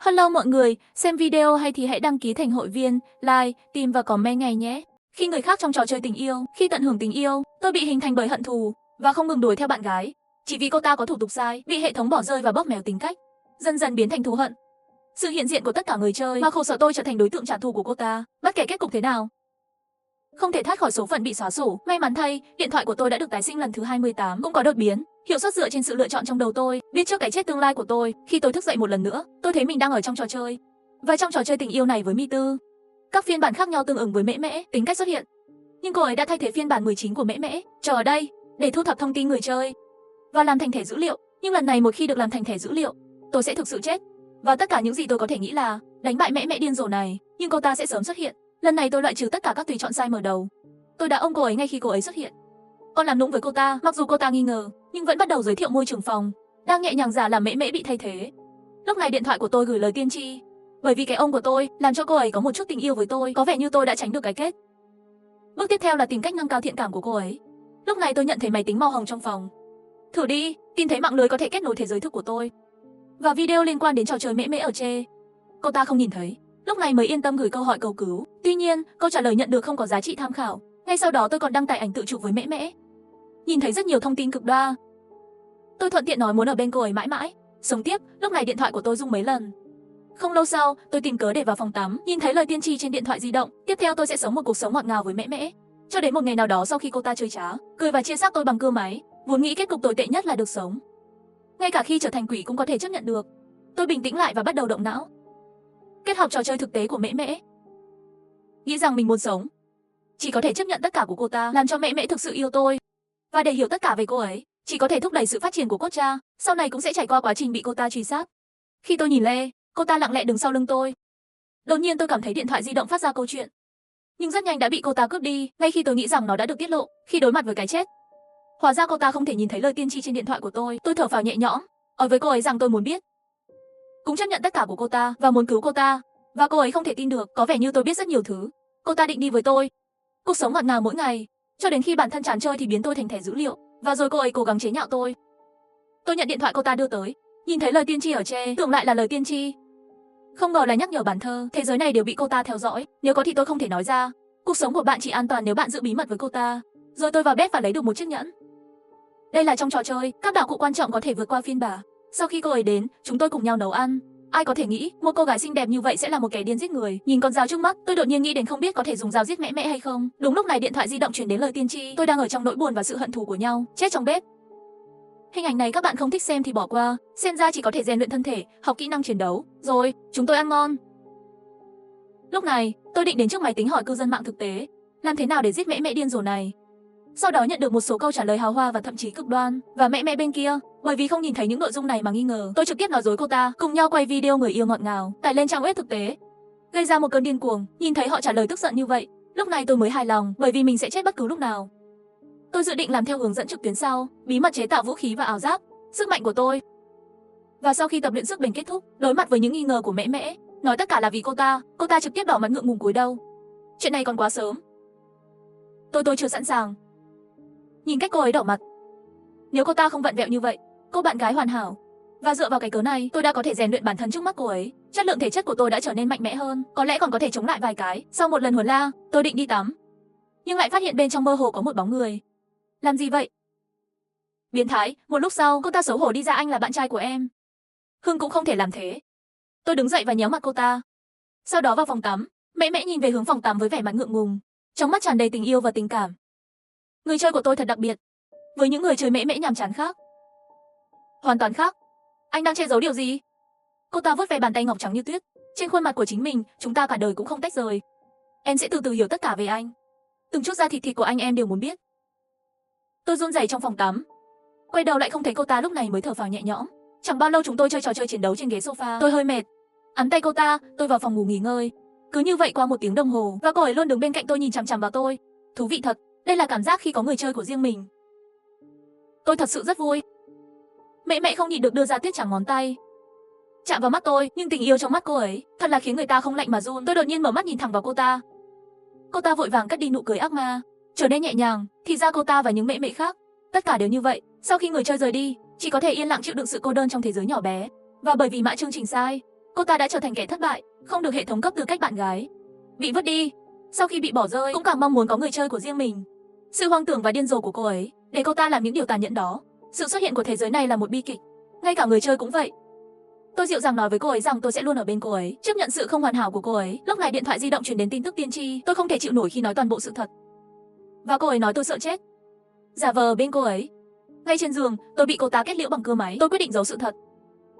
Hello mọi người, xem video hay thì hãy đăng ký thành hội viên, like, tìm và comment ngay nhé. Khi người khác trong trò chơi tình yêu, khi tận hưởng tình yêu, tôi bị hình thành bởi hận thù và không ngừng đuổi theo bạn gái. Chỉ vì cô ta có thủ tục sai, bị hệ thống bỏ rơi và bóp méo tính cách, dần dần biến thành thù hận. Sự hiện diện của tất cả người chơi mà khổ sở tôi trở thành đối tượng trả thù của cô ta, bất kể kết cục thế nào. Không thể thoát khỏi số phận bị xóa sổ, may mắn thay, điện thoại của tôi đã được tái sinh lần thứ 28, cũng có đột biến. Hiệu suất dựa trên sự lựa chọn trong đầu tôi, biết trước cái chết tương lai của tôi. Khi tôi thức dậy một lần nữa, tôi thấy mình đang ở trong trò chơi. Và trong trò chơi tình yêu này với Mi Tư, các phiên bản khác nhau tương ứng với Mễ Mễ, tính cách xuất hiện. Nhưng cô ấy đã thay thế phiên bản 19 của Mễ Mễ, chờ ở đây để thu thập thông tin người chơi và làm thành thẻ dữ liệu. Nhưng lần này một khi được làm thành thẻ dữ liệu, tôi sẽ thực sự chết. Và tất cả những gì tôi có thể nghĩ là đánh bại Mễ Mễ điên rồ này, nhưng cô ta sẽ sớm xuất hiện. Lần này tôi loại trừ tất cả các tùy chọn sai mở đầu. Tôi đã ôm cô ấy ngay khi cô ấy xuất hiện. Còn làm nũng với cô ta, mặc dù cô ta nghi ngờ, nhưng vẫn bắt đầu giới thiệu môi trường phòng, đang nhẹ nhàng giả làm Mễ Mễ bị thay thế. Lúc này điện thoại của tôi gửi lời tiên tri, bởi vì cái ôm của tôi làm cho cô ấy có một chút tình yêu với tôi, có vẻ như tôi đã tránh được cái kết. Bước tiếp theo là tìm cách nâng cao thiện cảm của cô ấy. Lúc này tôi nhận thấy máy tính màu hồng trong phòng. Thử đi, tìm thấy mạng lưới có thể kết nối thế giới thực của tôi và video liên quan đến trò chơi Mễ Mễ ở chê. Cô ta không nhìn thấy. Lúc này mới yên tâm gửi câu hỏi cầu cứu. Tuy nhiên, câu trả lời nhận được không có giá trị tham khảo. Ngay sau đó tôi còn đăng tải ảnh tự chụp với Mễ Mễ. Nhìn thấy rất nhiều thông tin cực đoan. Tôi thuận tiện nói muốn ở bên cô ấy mãi mãi. Sống tiếp, lúc này điện thoại của tôi rung mấy lần. Không lâu sau, tôi tìm cớ để vào phòng tắm, nhìn thấy lời tiên tri trên điện thoại di động. Tiếp theo tôi sẽ sống một cuộc sống ngọt ngào với Mễ Mễ. Cho đến một ngày nào đó sau khi cô ta chơi trá, cười và chia xác tôi bằng cưa máy, vốn nghĩ kết cục tồi tệ nhất là được sống. Ngay cả khi trở thành quỷ cũng có thể chấp nhận được. Tôi bình tĩnh lại và bắt đầu động não. Kết hợp trò chơi thực tế của Mễ Mễ. Nghĩ rằng mình muốn sống. Chỉ có thể chấp nhận tất cả của cô ta, làm cho Mễ Mễ thực sự yêu tôi. Và để hiểu tất cả về cô ấy, chỉ có thể thúc đẩy sự phát triển của cốt cha, sau này cũng sẽ trải qua quá trình bị cô ta truy sát. Khi tôi nhìn Lê, cô ta lặng lẽ đứng sau lưng tôi. Đột nhiên tôi cảm thấy điện thoại di động phát ra câu chuyện. Nhưng rất nhanh đã bị cô ta cướp đi, ngay khi tôi nghĩ rằng nó đã được tiết lộ, khi đối mặt với cái chết. Hóa ra cô ta không thể nhìn thấy lời tiên tri trên điện thoại của tôi thở phào nhẹ nhõm, nói với cô ấy rằng tôi muốn biết. Cũng chấp nhận tất cả của cô ta và muốn cứu cô ta, và cô ấy không thể tin được, có vẻ như tôi biết rất nhiều thứ. Cô ta định đi với tôi. Cuộc sống ngọt ngào mỗi ngày, cho đến khi bản thân chán chơi thì biến tôi thành thẻ dữ liệu, và rồi cô ấy cố gắng chế nhạo tôi. Tôi nhận điện thoại cô ta đưa tới, nhìn thấy lời tiên tri ở chê, tưởng lại là lời tiên tri. Không ngờ là nhắc nhở bản thơ, thế giới này đều bị cô ta theo dõi, nếu có thì tôi không thể nói ra. Cuộc sống của bạn chỉ an toàn nếu bạn giữ bí mật với cô ta. Rồi tôi vào bếp và lấy được một chiếc nhẫn. Đây là trong trò chơi, các đạo cụ quan trọng có thể vượt qua phiên bà. Sau khi cô ấy đến, chúng tôi cùng nhau nấu ăn. Ai có thể nghĩ, một cô gái xinh đẹp như vậy sẽ là một kẻ điên giết người. Nhìn con dao trước mắt, tôi đột nhiên nghĩ đến không biết có thể dùng dao giết Mễ Mễ hay không. Đúng lúc này điện thoại di động truyền đến lời tiên tri, tôi đang ở trong nỗi buồn và sự hận thù của nhau, chết trong bếp. Hình ảnh này các bạn không thích xem thì bỏ qua, xem ra chỉ có thể rèn luyện thân thể, học kỹ năng chiến đấu. Rồi, chúng tôi ăn ngon. Lúc này, tôi định đến trước máy tính hỏi cư dân mạng thực tế, làm thế nào để giết Mễ Mễ điên rồ này. Sau đó nhận được một số câu trả lời hào hoa và thậm chí cực đoan, và Mễ Mễ bên kia, bởi vì không nhìn thấy những nội dung này mà nghi ngờ, tôi trực tiếp nói dối cô ta, cùng nhau quay video người yêu ngọt ngào, tải lên trang web thực tế, gây ra một cơn điên cuồng. Nhìn thấy họ trả lời tức giận như vậy, lúc này tôi mới hài lòng, bởi vì mình sẽ chết bất cứ lúc nào. Tôi dự định làm theo hướng dẫn trực tuyến sau, bí mật chế tạo vũ khí và ảo giáp, sức mạnh của tôi. Và sau khi tập luyện sức bền kết thúc, đối mặt với những nghi ngờ của Mễ Mễ, nói tất cả là vì cô ta trực tiếp đỏ mặt ngượng ngùng cúi đầu. Chuyện này còn quá sớm. Tôi chưa sẵn sàng. Nhìn cách cô ấy đỏ mặt. Nếu cô ta không vặn vẹo như vậy, cô bạn gái hoàn hảo. Và dựa vào cái cớ này, tôi đã có thể rèn luyện bản thân trước mắt cô ấy. Chất lượng thể chất của tôi đã trở nên mạnh mẽ hơn, có lẽ còn có thể chống lại vài cái. Sau một lần huấn la, tôi định đi tắm, nhưng lại phát hiện bên trong mơ hồ có một bóng người. Làm gì vậy? Biến thái. Một lúc sau, cô ta xấu hổ đi ra, anh là bạn trai của em. Hưng cũng không thể làm thế. Tôi đứng dậy và nhéo mặt cô ta. Sau đó vào phòng tắm. Mễ Mễ nhìn về hướng phòng tắm với vẻ mặt ngượng ngùng, trong mắt tràn đầy tình yêu và tình cảm. Người chơi của tôi thật đặc biệt, với những người chơi Mễ Mễ nhàm chán khác. Hoàn toàn khác. Anh đang che giấu điều gì? Cô ta vuốt ve bàn tay ngọc trắng như tuyết trên khuôn mặt của chính mình. Chúng ta cả đời cũng không tách rời. Em sẽ từ từ hiểu tất cả về anh. Từng chút da thịt của anh em đều muốn biết. Tôi run rẩy trong phòng tắm. Quay đầu lại không thấy cô ta, lúc này mới thở phào nhẹ nhõm. Chẳng bao lâu chúng tôi chơi trò chơi chiến đấu trên ghế sofa. Tôi hơi mệt, ẵm tay cô ta, tôi vào phòng ngủ nghỉ ngơi. Cứ như vậy qua 1 tiếng đồng hồ, và cô ấy luôn đứng bên cạnh tôi nhìn chằm chằm vào tôi. Thú vị thật, đây là cảm giác khi có người chơi của riêng mình. Tôi thật sự rất vui. Mễ Mễ không nhịn được đưa ra tiết chẳng ngón tay, chạm vào mắt tôi, nhưng tình yêu trong mắt cô ấy thật là khiến người ta không lạnh mà run. Tôi đột nhiên mở mắt nhìn thẳng vào cô ta. Cô ta vội vàng cất đi nụ cười ác ma, trở nên nhẹ nhàng. Thì ra cô ta và những Mễ Mễ khác, tất cả đều như vậy. Sau khi người chơi rời đi, chỉ có thể yên lặng chịu đựng sự cô đơn trong thế giới nhỏ bé. Và bởi vì mã chương trình sai, Cô ta đã trở thành kẻ thất bại, không được hệ thống cấp tư cách bạn gái. Bị vứt đi. Sau khi bị bỏ rơi, cũng càng mong muốn có người chơi của riêng mình. Sự hoang tưởng và điên rồ của cô ấy, để cô ta làm những điều tàn nhẫn đó. Sự xuất hiện của thế giới này là một bi kịch. Ngay cả người chơi cũng vậy. Tôi dịu dàng nói với cô ấy rằng tôi sẽ luôn ở bên cô ấy, chấp nhận sự không hoàn hảo của cô ấy. Lúc này điện thoại di động truyền đến tin tức tiên tri, tôi không thể chịu nổi khi nói toàn bộ sự thật. Và cô ấy nói tôi sợ chết. Giả vờ ở bên cô ấy. Ngay trên giường, tôi bị cô ta kết liễu bằng cưa máy. Tôi quyết định giấu sự thật.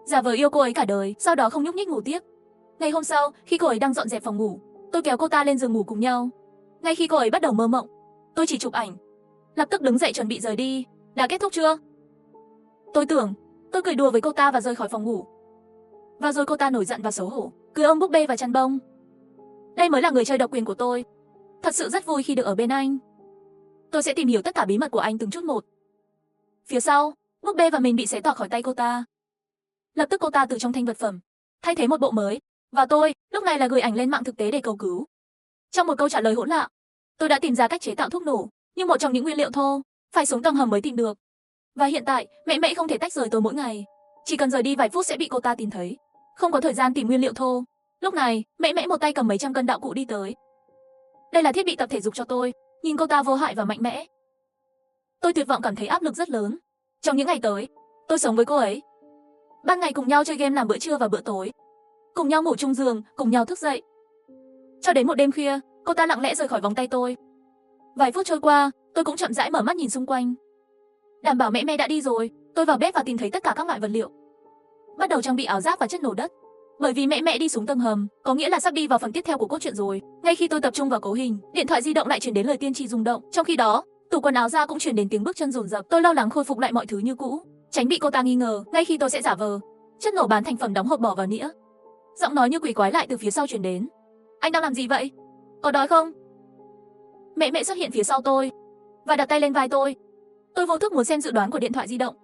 Giả vờ yêu cô ấy cả đời, sau đó không nhúc nhích ngủ tiếp. Ngày hôm sau, khi cô ấy đang dọn dẹp phòng ngủ, tôi kéo cô ta lên giường ngủ cùng nhau. Ngay khi cô ấy bắt đầu mơ mộng, tôi chỉ chụp ảnh, lập tức đứng dậy chuẩn bị rời đi. Đã kết thúc chưa? Tôi tưởng. Tôi cười đùa với cô ta và rời khỏi phòng ngủ. Và rồi cô ta nổi giận và xấu hổ, cười ôm búp bê và chăn bông. Đây mới là người chơi độc quyền của tôi. Thật sự rất vui khi được ở bên anh. Tôi sẽ tìm hiểu tất cả bí mật của anh từng chút một. Phía sau, búp bê và mình bị xé toạc khỏi tay cô ta. Lập tức cô ta từ trong thanh vật phẩm thay thế một bộ mới. Và tôi, lúc này là gửi ảnh lên mạng thực tế để cầu cứu. Trong một câu trả lời hỗn loạn, tôi đã tìm ra cách chế tạo thuốc nổ, nhưng một trong những nguyên liệu thô, phải xuống tầng hầm mới tìm được. Và hiện tại, mẹ mẹ không thể tách rời tôi mỗi ngày. Chỉ cần rời đi vài phút sẽ bị cô ta tìm thấy. Không có thời gian tìm nguyên liệu thô. Lúc này, mẹ mẹ một tay cầm mấy trăm cân đạo cụ đi tới. Đây là thiết bị tập thể dục cho tôi. Nhìn cô ta vô hại và mạnh mẽ. Tôi tuyệt vọng, cảm thấy áp lực rất lớn. Trong những ngày tới, tôi sống với cô ấy. Ban ngày cùng nhau chơi game làm bữa trưa và bữa tối. Cùng nhau ngủ chung giường, cùng nhau thức dậy. Cho đến một đêm khuya, cô ta lặng lẽ rời khỏi vòng tay tôi. Vài phút trôi qua, tôi cũng chậm rãi mở mắt nhìn xung quanh. Đảm bảo mẹ mẹ đã đi rồi, tôi vào bếp và tìm thấy tất cả các loại vật liệu. Bắt đầu trang bị áo giáp và chất nổ đất. Bởi vì mẹ mẹ đi xuống tầng hầm, có nghĩa là sắp đi vào phần tiếp theo của cốt truyện rồi. Ngay khi tôi tập trung vào cấu hình, điện thoại di động lại truyền đến lời tiên tri rung động. Trong khi đó, tủ quần áo ra cũng truyền đến tiếng bước chân dồn dập. Tôi lo lắng khôi phục lại mọi thứ như cũ, tránh bị cô ta nghi ngờ. Ngay khi tôi sẽ giả vờ chất nổ bán thành phẩm đóng hộp bỏ vào nĩa, giọng nói như quỷ quái lại từ phía sau truyền đến. Anh đang làm gì vậy? Có đói không? Mẹ mẹ xuất hiện phía sau tôi và đặt tay lên vai tôi. Tôi vô thức muốn xem dự đoán của điện thoại di động,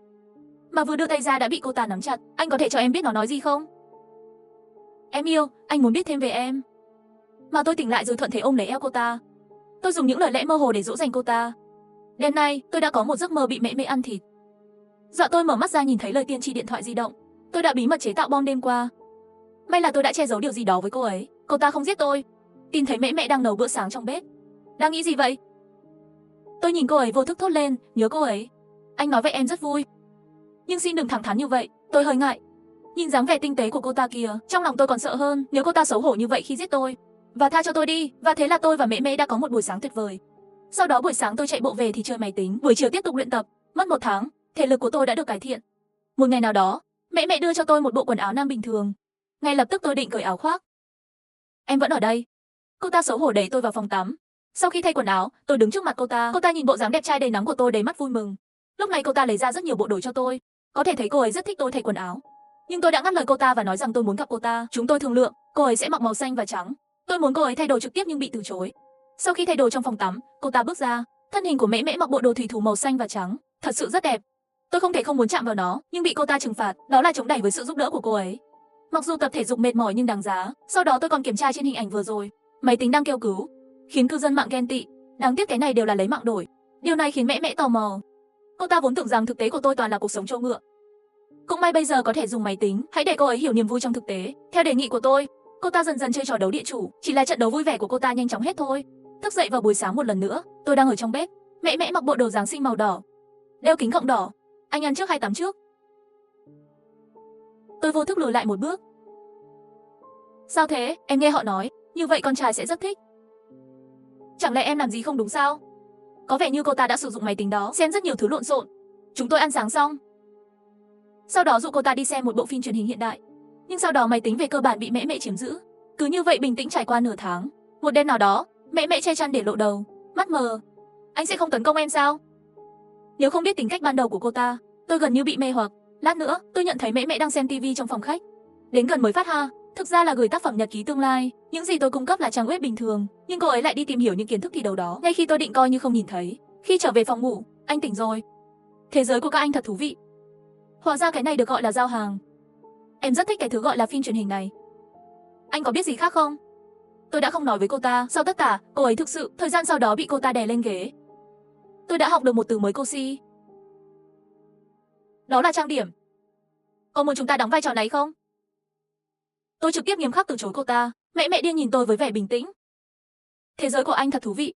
mà vừa đưa tay ra đã bị cô ta nắm chặt. Anh có thể cho em biết nó nói gì không? Em yêu, anh muốn biết thêm về em. Mà tôi tỉnh lại rồi thuận thế ôm lấy eo cô ta. Tôi dùng những lời lẽ mơ hồ để dỗ dành cô ta. Đêm nay, tôi đã có một giấc mơ bị mẹ mẹ ăn thịt. Dọa tôi mở mắt ra nhìn thấy lời tiên tri điện thoại di động. Tôi đã bí mật chế tạo bom đêm qua. May là tôi đã che giấu điều gì đó với cô ấy. Cô ta không giết tôi. Tìm thấy mẹ mẹ đang nấu bữa sáng trong bếp. Đang nghĩ gì vậy? Tôi nhìn cô ấy vô thức thốt lên, nhớ cô ấy. Anh nói vậy em rất vui. Nhưng xin đừng thẳng thắn như vậy, tôi hơi ngại. Nhìn dáng vẻ tinh tế của cô ta kìa, trong lòng tôi còn sợ hơn nếu cô ta xấu hổ như vậy khi giết tôi. Và tha cho tôi đi. Và thế là tôi và mẹ mẹ đã có một buổi sáng tuyệt vời. Sau đó buổi sáng tôi chạy bộ về thì chơi máy tính, buổi chiều tiếp tục luyện tập. Mất 1 tháng, thể lực của tôi đã được cải thiện. Một ngày nào đó, mẹ mẹ đưa cho tôi một bộ quần áo nam bình thường. Ngay lập tức tôi định cởi áo khoác. Em vẫn ở đây. Cô ta xấu hổ đẩy tôi vào phòng tắm. Sau khi thay quần áo, tôi đứng trước mặt cô ta. Cô ta nhìn bộ dáng đẹp trai đầy nắng của tôi đầy mắt vui mừng. Lúc này cô ta lấy ra rất nhiều bộ đồ cho tôi. Có thể thấy cô ấy rất thích tôi thay quần áo. Nhưng tôi đã ngắt lời cô ta và nói rằng tôi muốn gặp cô ta. Chúng tôi thương lượng, cô ấy sẽ mặc màu xanh và trắng. Tôi muốn cô ấy thay đồ trực tiếp nhưng bị từ chối. Sau khi thay đồ trong phòng tắm, cô ta bước ra. Thân hình của mẹ mẹ mặc bộ đồ thủy thủ màu xanh và trắng, thật sự rất đẹp. Tôi không thể không muốn chạm vào nó, nhưng bị cô ta trừng phạt, đó là chống đẩy với sự giúp đỡ của cô ấy. Mặc dù tập thể dục mệt mỏi nhưng đáng giá. Sau đó tôi còn kiểm tra trên hình ảnh vừa rồi, máy tính đang kêu cứu, khiến cư dân mạng ghen tị. Đáng tiếc cái này đều là lấy mạng đổi. Điều này khiến mẹ mẹ tò mò. Cô ta vốn tưởng rằng thực tế của tôi toàn là cuộc sống trâu ngựa. Cũng may bây giờ có thể dùng máy tính, hãy để cô ấy hiểu niềm vui trong thực tế. Theo đề nghị của tôi, cô ta dần dần chơi trò đấu địa chủ, chỉ là trận đấu vui vẻ của cô ta nhanh chóng hết thôi. Thức dậy vào buổi sáng một lần nữa, tôi đang ở trong bếp, mẹ mẹ mặc bộ đồ Giáng sinh màu đỏ, đeo kính gọng đỏ. Anh ăn trước hay tắm trước? Tôi vô thức lùi lại một bước. Sao thế? Em nghe họ nói, như vậy con trai sẽ rất thích. Chẳng lẽ em làm gì không đúng sao? Có vẻ như cô ta đã sử dụng máy tính đó, xem rất nhiều thứ lộn xộn. Chúng tôi ăn sáng xong. Sau đó dụ cô ta đi xem một bộ phim truyền hình hiện đại. Nhưng sau đó máy tính về cơ bản bị mẹ mẹ chiếm giữ. Cứ như vậy bình tĩnh trải qua nửa tháng. Một đêm nào đó, mẹ mẹ che chăn để lộ đầu, mắt mờ. Anh sẽ không tấn công em sao? Nếu không biết tính cách ban đầu của cô ta, tôi gần như bị mê hoặc. Lát nữa, tôi nhận thấy mẹ mẹ đang xem tivi trong phòng khách. Đến gần mới phát ha, thực ra là gửi tác phẩm nhật ký tương lai. Những gì tôi cung cấp là trang web bình thường, nhưng cô ấy lại đi tìm hiểu những kiến thức thi đấu đó. Ngay khi tôi định coi như không nhìn thấy, khi trở về phòng ngủ, anh tỉnh rồi. Thế giới của các anh thật thú vị. Hóa ra cái này được gọi là giao hàng. Em rất thích cái thứ gọi là phim truyền hình này. Anh có biết gì khác không? Tôi đã không nói với cô ta. Sau tất cả, cô ấy thực sự, thời gian sau đó bị cô ta đè lên ghế. Tôi đã học được một từ mới cô si. Đó là trang điểm. Có muốn chúng ta đóng vai trò này không? Tôi trực tiếp nghiêm khắc từ chối cô ta. Mẹ mẹ điên nhìn tôi với vẻ bình tĩnh. Thế giới của anh thật thú vị.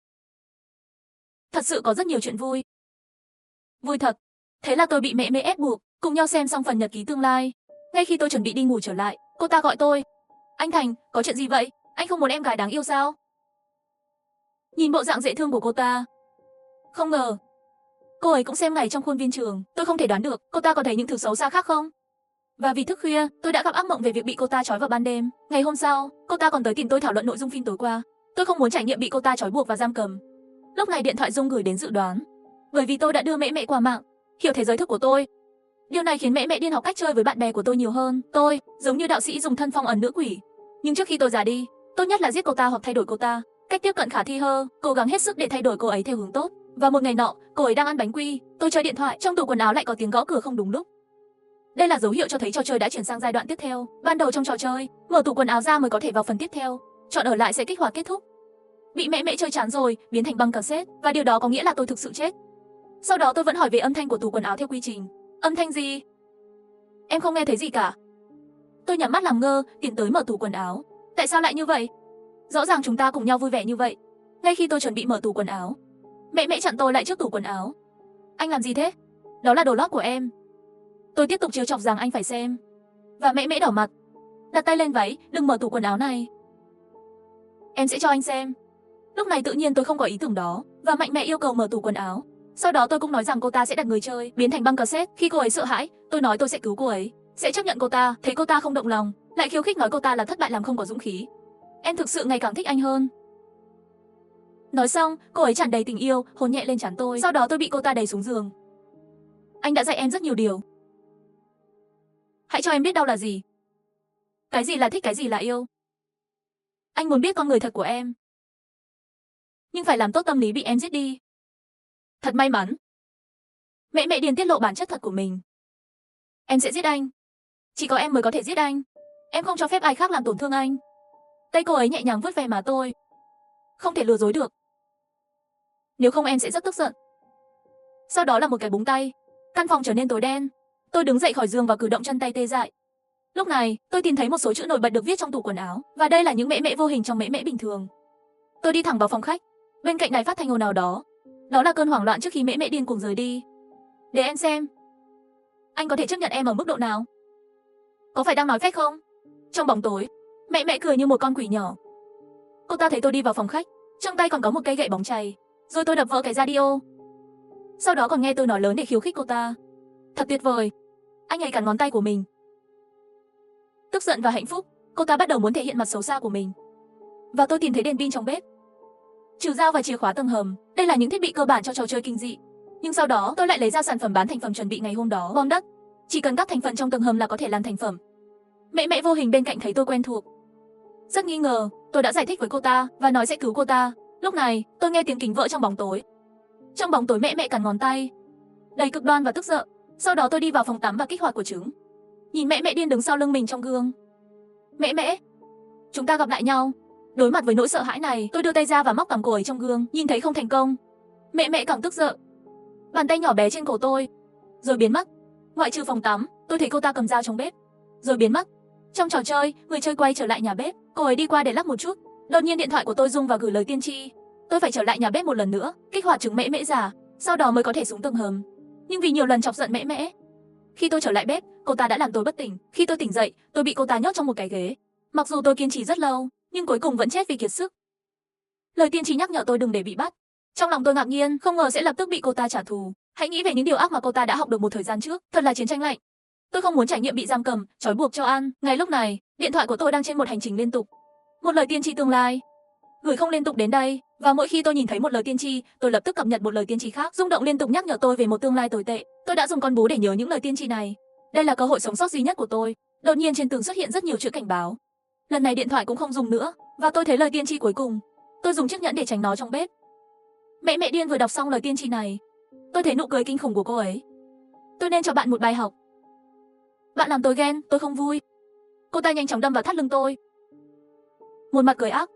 Thật sự có rất nhiều chuyện vui. Vui thật. Thế là tôi bị mẹ mẹ ép buộc, cùng nhau xem xong phần nhật ký tương lai. Ngay khi tôi chuẩn bị đi ngủ trở lại, cô ta gọi tôi. Anh Thành, có chuyện gì vậy? Anh không muốn em gái đáng yêu sao? Nhìn bộ dạng dễ thương của cô ta, không ngờ cô ấy cũng xem ngày trong khuôn viên trường. Tôi không thể đoán được cô ta có thấy những thứ xấu xa khác không. Và vì thức khuya, tôi đã gặp ác mộng về việc bị cô ta trói vào ban đêm. Ngày hôm sau, cô ta còn tới tìm tôi thảo luận nội dung phim tối qua. Tôi không muốn trải nghiệm bị cô ta trói buộc và giam cầm. Lúc này điện thoại rung gửi đến dự đoán. Bởi vì tôi đã đưa mẹ mẹ qua mạng, hiểu thế giới thực của tôi. Điều này khiến mẹ mẹ điên học cách chơi với bạn bè của tôi nhiều hơn. Tôi, giống như đạo sĩ dùng thân phong ấn nữ quỷ. Nhưng trước khi tôi già đi, tốt nhất là giết cô ta hoặc thay đổi cô ta. Cách tiếp cận khả thi hơn, cố gắng hết sức để thay đổi cô ấy theo hướng tốt. Và một ngày nọ, cô ấy đang ăn bánh quy, tôi chơi điện thoại, trong tủ quần áo lại có tiếng gõ cửa không đúng lúc. Đây là dấu hiệu cho thấy trò chơi đã chuyển sang giai đoạn tiếp theo. Ban đầu trong trò chơi, mở tủ quần áo ra mới có thể vào phần tiếp theo, chọn ở lại sẽ kích hoạt kết thúc. Bị mẹ mẹ chơi chán rồi, biến thành băng cassette, và điều đó có nghĩa là tôi thực sự chết. Sau đó tôi vẫn hỏi về âm thanh của tủ quần áo theo quy trình. Âm thanh gì? Em không nghe thấy gì cả. Tôi nhắm mắt làm ngơ, tiến tới mở tủ quần áo. Tại sao lại như vậy? Rõ ràng chúng ta cùng nhau vui vẻ như vậy. Ngay khi tôi chuẩn bị mở tủ quần áo, mẹ mẹ chặn tôi lại trước tủ quần áo. Anh làm gì thế? Đó là đồ lót của em. Tôi tiếp tục trêu chọc rằng anh phải xem. Và mẹ mẹ đỏ mặt, đặt tay lên váy, đừng mở tủ quần áo này. Em sẽ cho anh xem. Lúc này tự nhiên tôi không có ý tưởng đó, và mạnh mẽ yêu cầu mở tủ quần áo. Sau đó tôi cũng nói rằng cô ta sẽ đặt người chơi, biến thành băng cassette. Khi cô ấy sợ hãi, tôi nói tôi sẽ cứu cô ấy, sẽ chấp nhận cô ta. Thấy cô ta không động lòng, lại khiêu khích nói cô ta là thất bại làm không có dũng khí. Em thực sự ngày càng thích anh hơn. Nói xong, cô ấy tràn đầy tình yêu, hôn nhẹ lên trán tôi. Sau đó tôi bị cô ta đẩy xuống giường. Anh đã dạy em rất nhiều điều. Hãy cho em biết đau là gì. Cái gì là thích, cái gì là yêu. Anh muốn biết con người thật của em. Nhưng phải làm tốt tâm lý bị em giết đi. Thật may mắn. Mẹ mẹ điên tiết lộ bản chất thật của mình. Em sẽ giết anh. Chỉ có em mới có thể giết anh. Em không cho phép ai khác làm tổn thương anh. Tay cô ấy nhẹ nhàng vuốt ve má tôi. Không thể lừa dối được. Nếu không em sẽ rất tức giận. Sau đó là một cái búng tay. Căn phòng trở nên tối đen. Tôi đứng dậy khỏi giường và cử động chân tay tê dại. Lúc này, tôi tìm thấy một số chữ nổi bật được viết trong tủ quần áo. Và đây là những mễ mễ vô hình trong mễ mễ bình thường. Tôi đi thẳng vào phòng khách. Bên cạnh đài phát thanh ồn ào đó. Đó là cơn hoảng loạn trước khi mễ mễ điên cuồng rời đi. Để em xem. Anh có thể chấp nhận em ở mức độ nào? Có phải đang nói phép không? Trong bóng tối, mẹ mẹ cười như một con quỷ nhỏ. Cô ta thấy tôi đi vào phòng khách, trong tay còn có một cây gậy bóng chày. Rồi tôi đập vỡ cái radio. Sau đó còn nghe tôi nói lớn để khiêu khích cô ta. Thật tuyệt vời. Anh ấy cắn ngón tay của mình. Tức giận và hạnh phúc, cô ta bắt đầu muốn thể hiện mặt xấu xa của mình. Và tôi tìm thấy đèn pin trong bếp, trừ dao và chìa khóa tầng hầm. Đây là những thiết bị cơ bản cho trò chơi kinh dị. Nhưng sau đó tôi lại lấy ra sản phẩm bán thành phẩm chuẩn bị ngày hôm đó. Bom đất. Chỉ cần các thành phần trong tầng hầm là có thể làm thành phẩm. Mẹ mẹ vô hình bên cạnh thấy tôi quen thuộc, rất nghi ngờ. Tôi đã giải thích với cô ta và nói sẽ cứu cô ta. Lúc này tôi nghe tiếng kính vỡ trong bóng tối. Trong bóng tối mẹ mẹ cắn ngón tay, đầy cực đoan và tức giận. Sau đó tôi đi vào phòng tắm và kích hoạt của trứng. Nhìn mẹ mẹ điên đứng sau lưng mình trong gương. Mẹ mẹ, chúng ta gặp lại nhau. Đối mặt với nỗi sợ hãi này, tôi đưa tay ra và móc cằm cô ấy trong gương. Nhìn thấy không thành công, mẹ mẹ càng tức giận. Bàn tay nhỏ bé trên cổ tôi, rồi biến mất. Ngoại trừ phòng tắm, tôi thấy cô ta cầm dao trong bếp, rồi biến mất. Trong trò chơi, người chơi quay trở lại nhà bếp. Cô ấy đi qua để lắp một chút. Đột nhiên điện thoại của tôi rung và gửi lời tiên tri. Tôi phải trở lại nhà bếp một lần nữa, kích hoạt trứng mễ mễ giả, sau đó mới có thể xuống tầng hầm. Nhưng vì nhiều lần chọc giận mễ mễ, khi tôi trở lại bếp, cô ta đã làm tôi bất tỉnh. Khi tôi tỉnh dậy, tôi bị cô ta nhốt trong một cái ghế. Mặc dù tôi kiên trì rất lâu, nhưng cuối cùng vẫn chết vì kiệt sức. Lời tiên tri nhắc nhở tôi đừng để bị bắt. Trong lòng tôi ngạc nhiên, không ngờ sẽ lập tức bị cô ta trả thù. Hãy nghĩ về những điều ác mà cô ta đã học được một thời gian trước, thật là chiến tranh lạnh. Tôi không muốn trải nghiệm bị giam cầm, trói buộc cho ăn. Ngay lúc này, điện thoại của tôi đang trên một hành trình liên tục. Một lời tiên tri tương lai, gửi không liên tục đến đây, và mỗi khi tôi nhìn thấy một lời tiên tri, tôi lập tức cập nhật một lời tiên tri khác, rung động liên tục nhắc nhở tôi về một tương lai tồi tệ. Tôi đã dùng con bú để nhớ những lời tiên tri này. Đây là cơ hội sống sót duy nhất của tôi. Đột nhiên trên tường xuất hiện rất nhiều chữ cảnh báo. Lần này điện thoại cũng không dùng nữa, và tôi thấy lời tiên tri cuối cùng. Tôi dùng chiếc nhẫn để tránh nó trong bếp. Mẹ mẹ điên vừa đọc xong lời tiên tri này, tôi thấy nụ cười kinh khủng của cô ấy. Tôi nên cho bạn một bài học. Bạn làm tôi ghen, tôi không vui. Cô ta nhanh chóng đâm vào thắt lưng tôi, một mặt cười ác.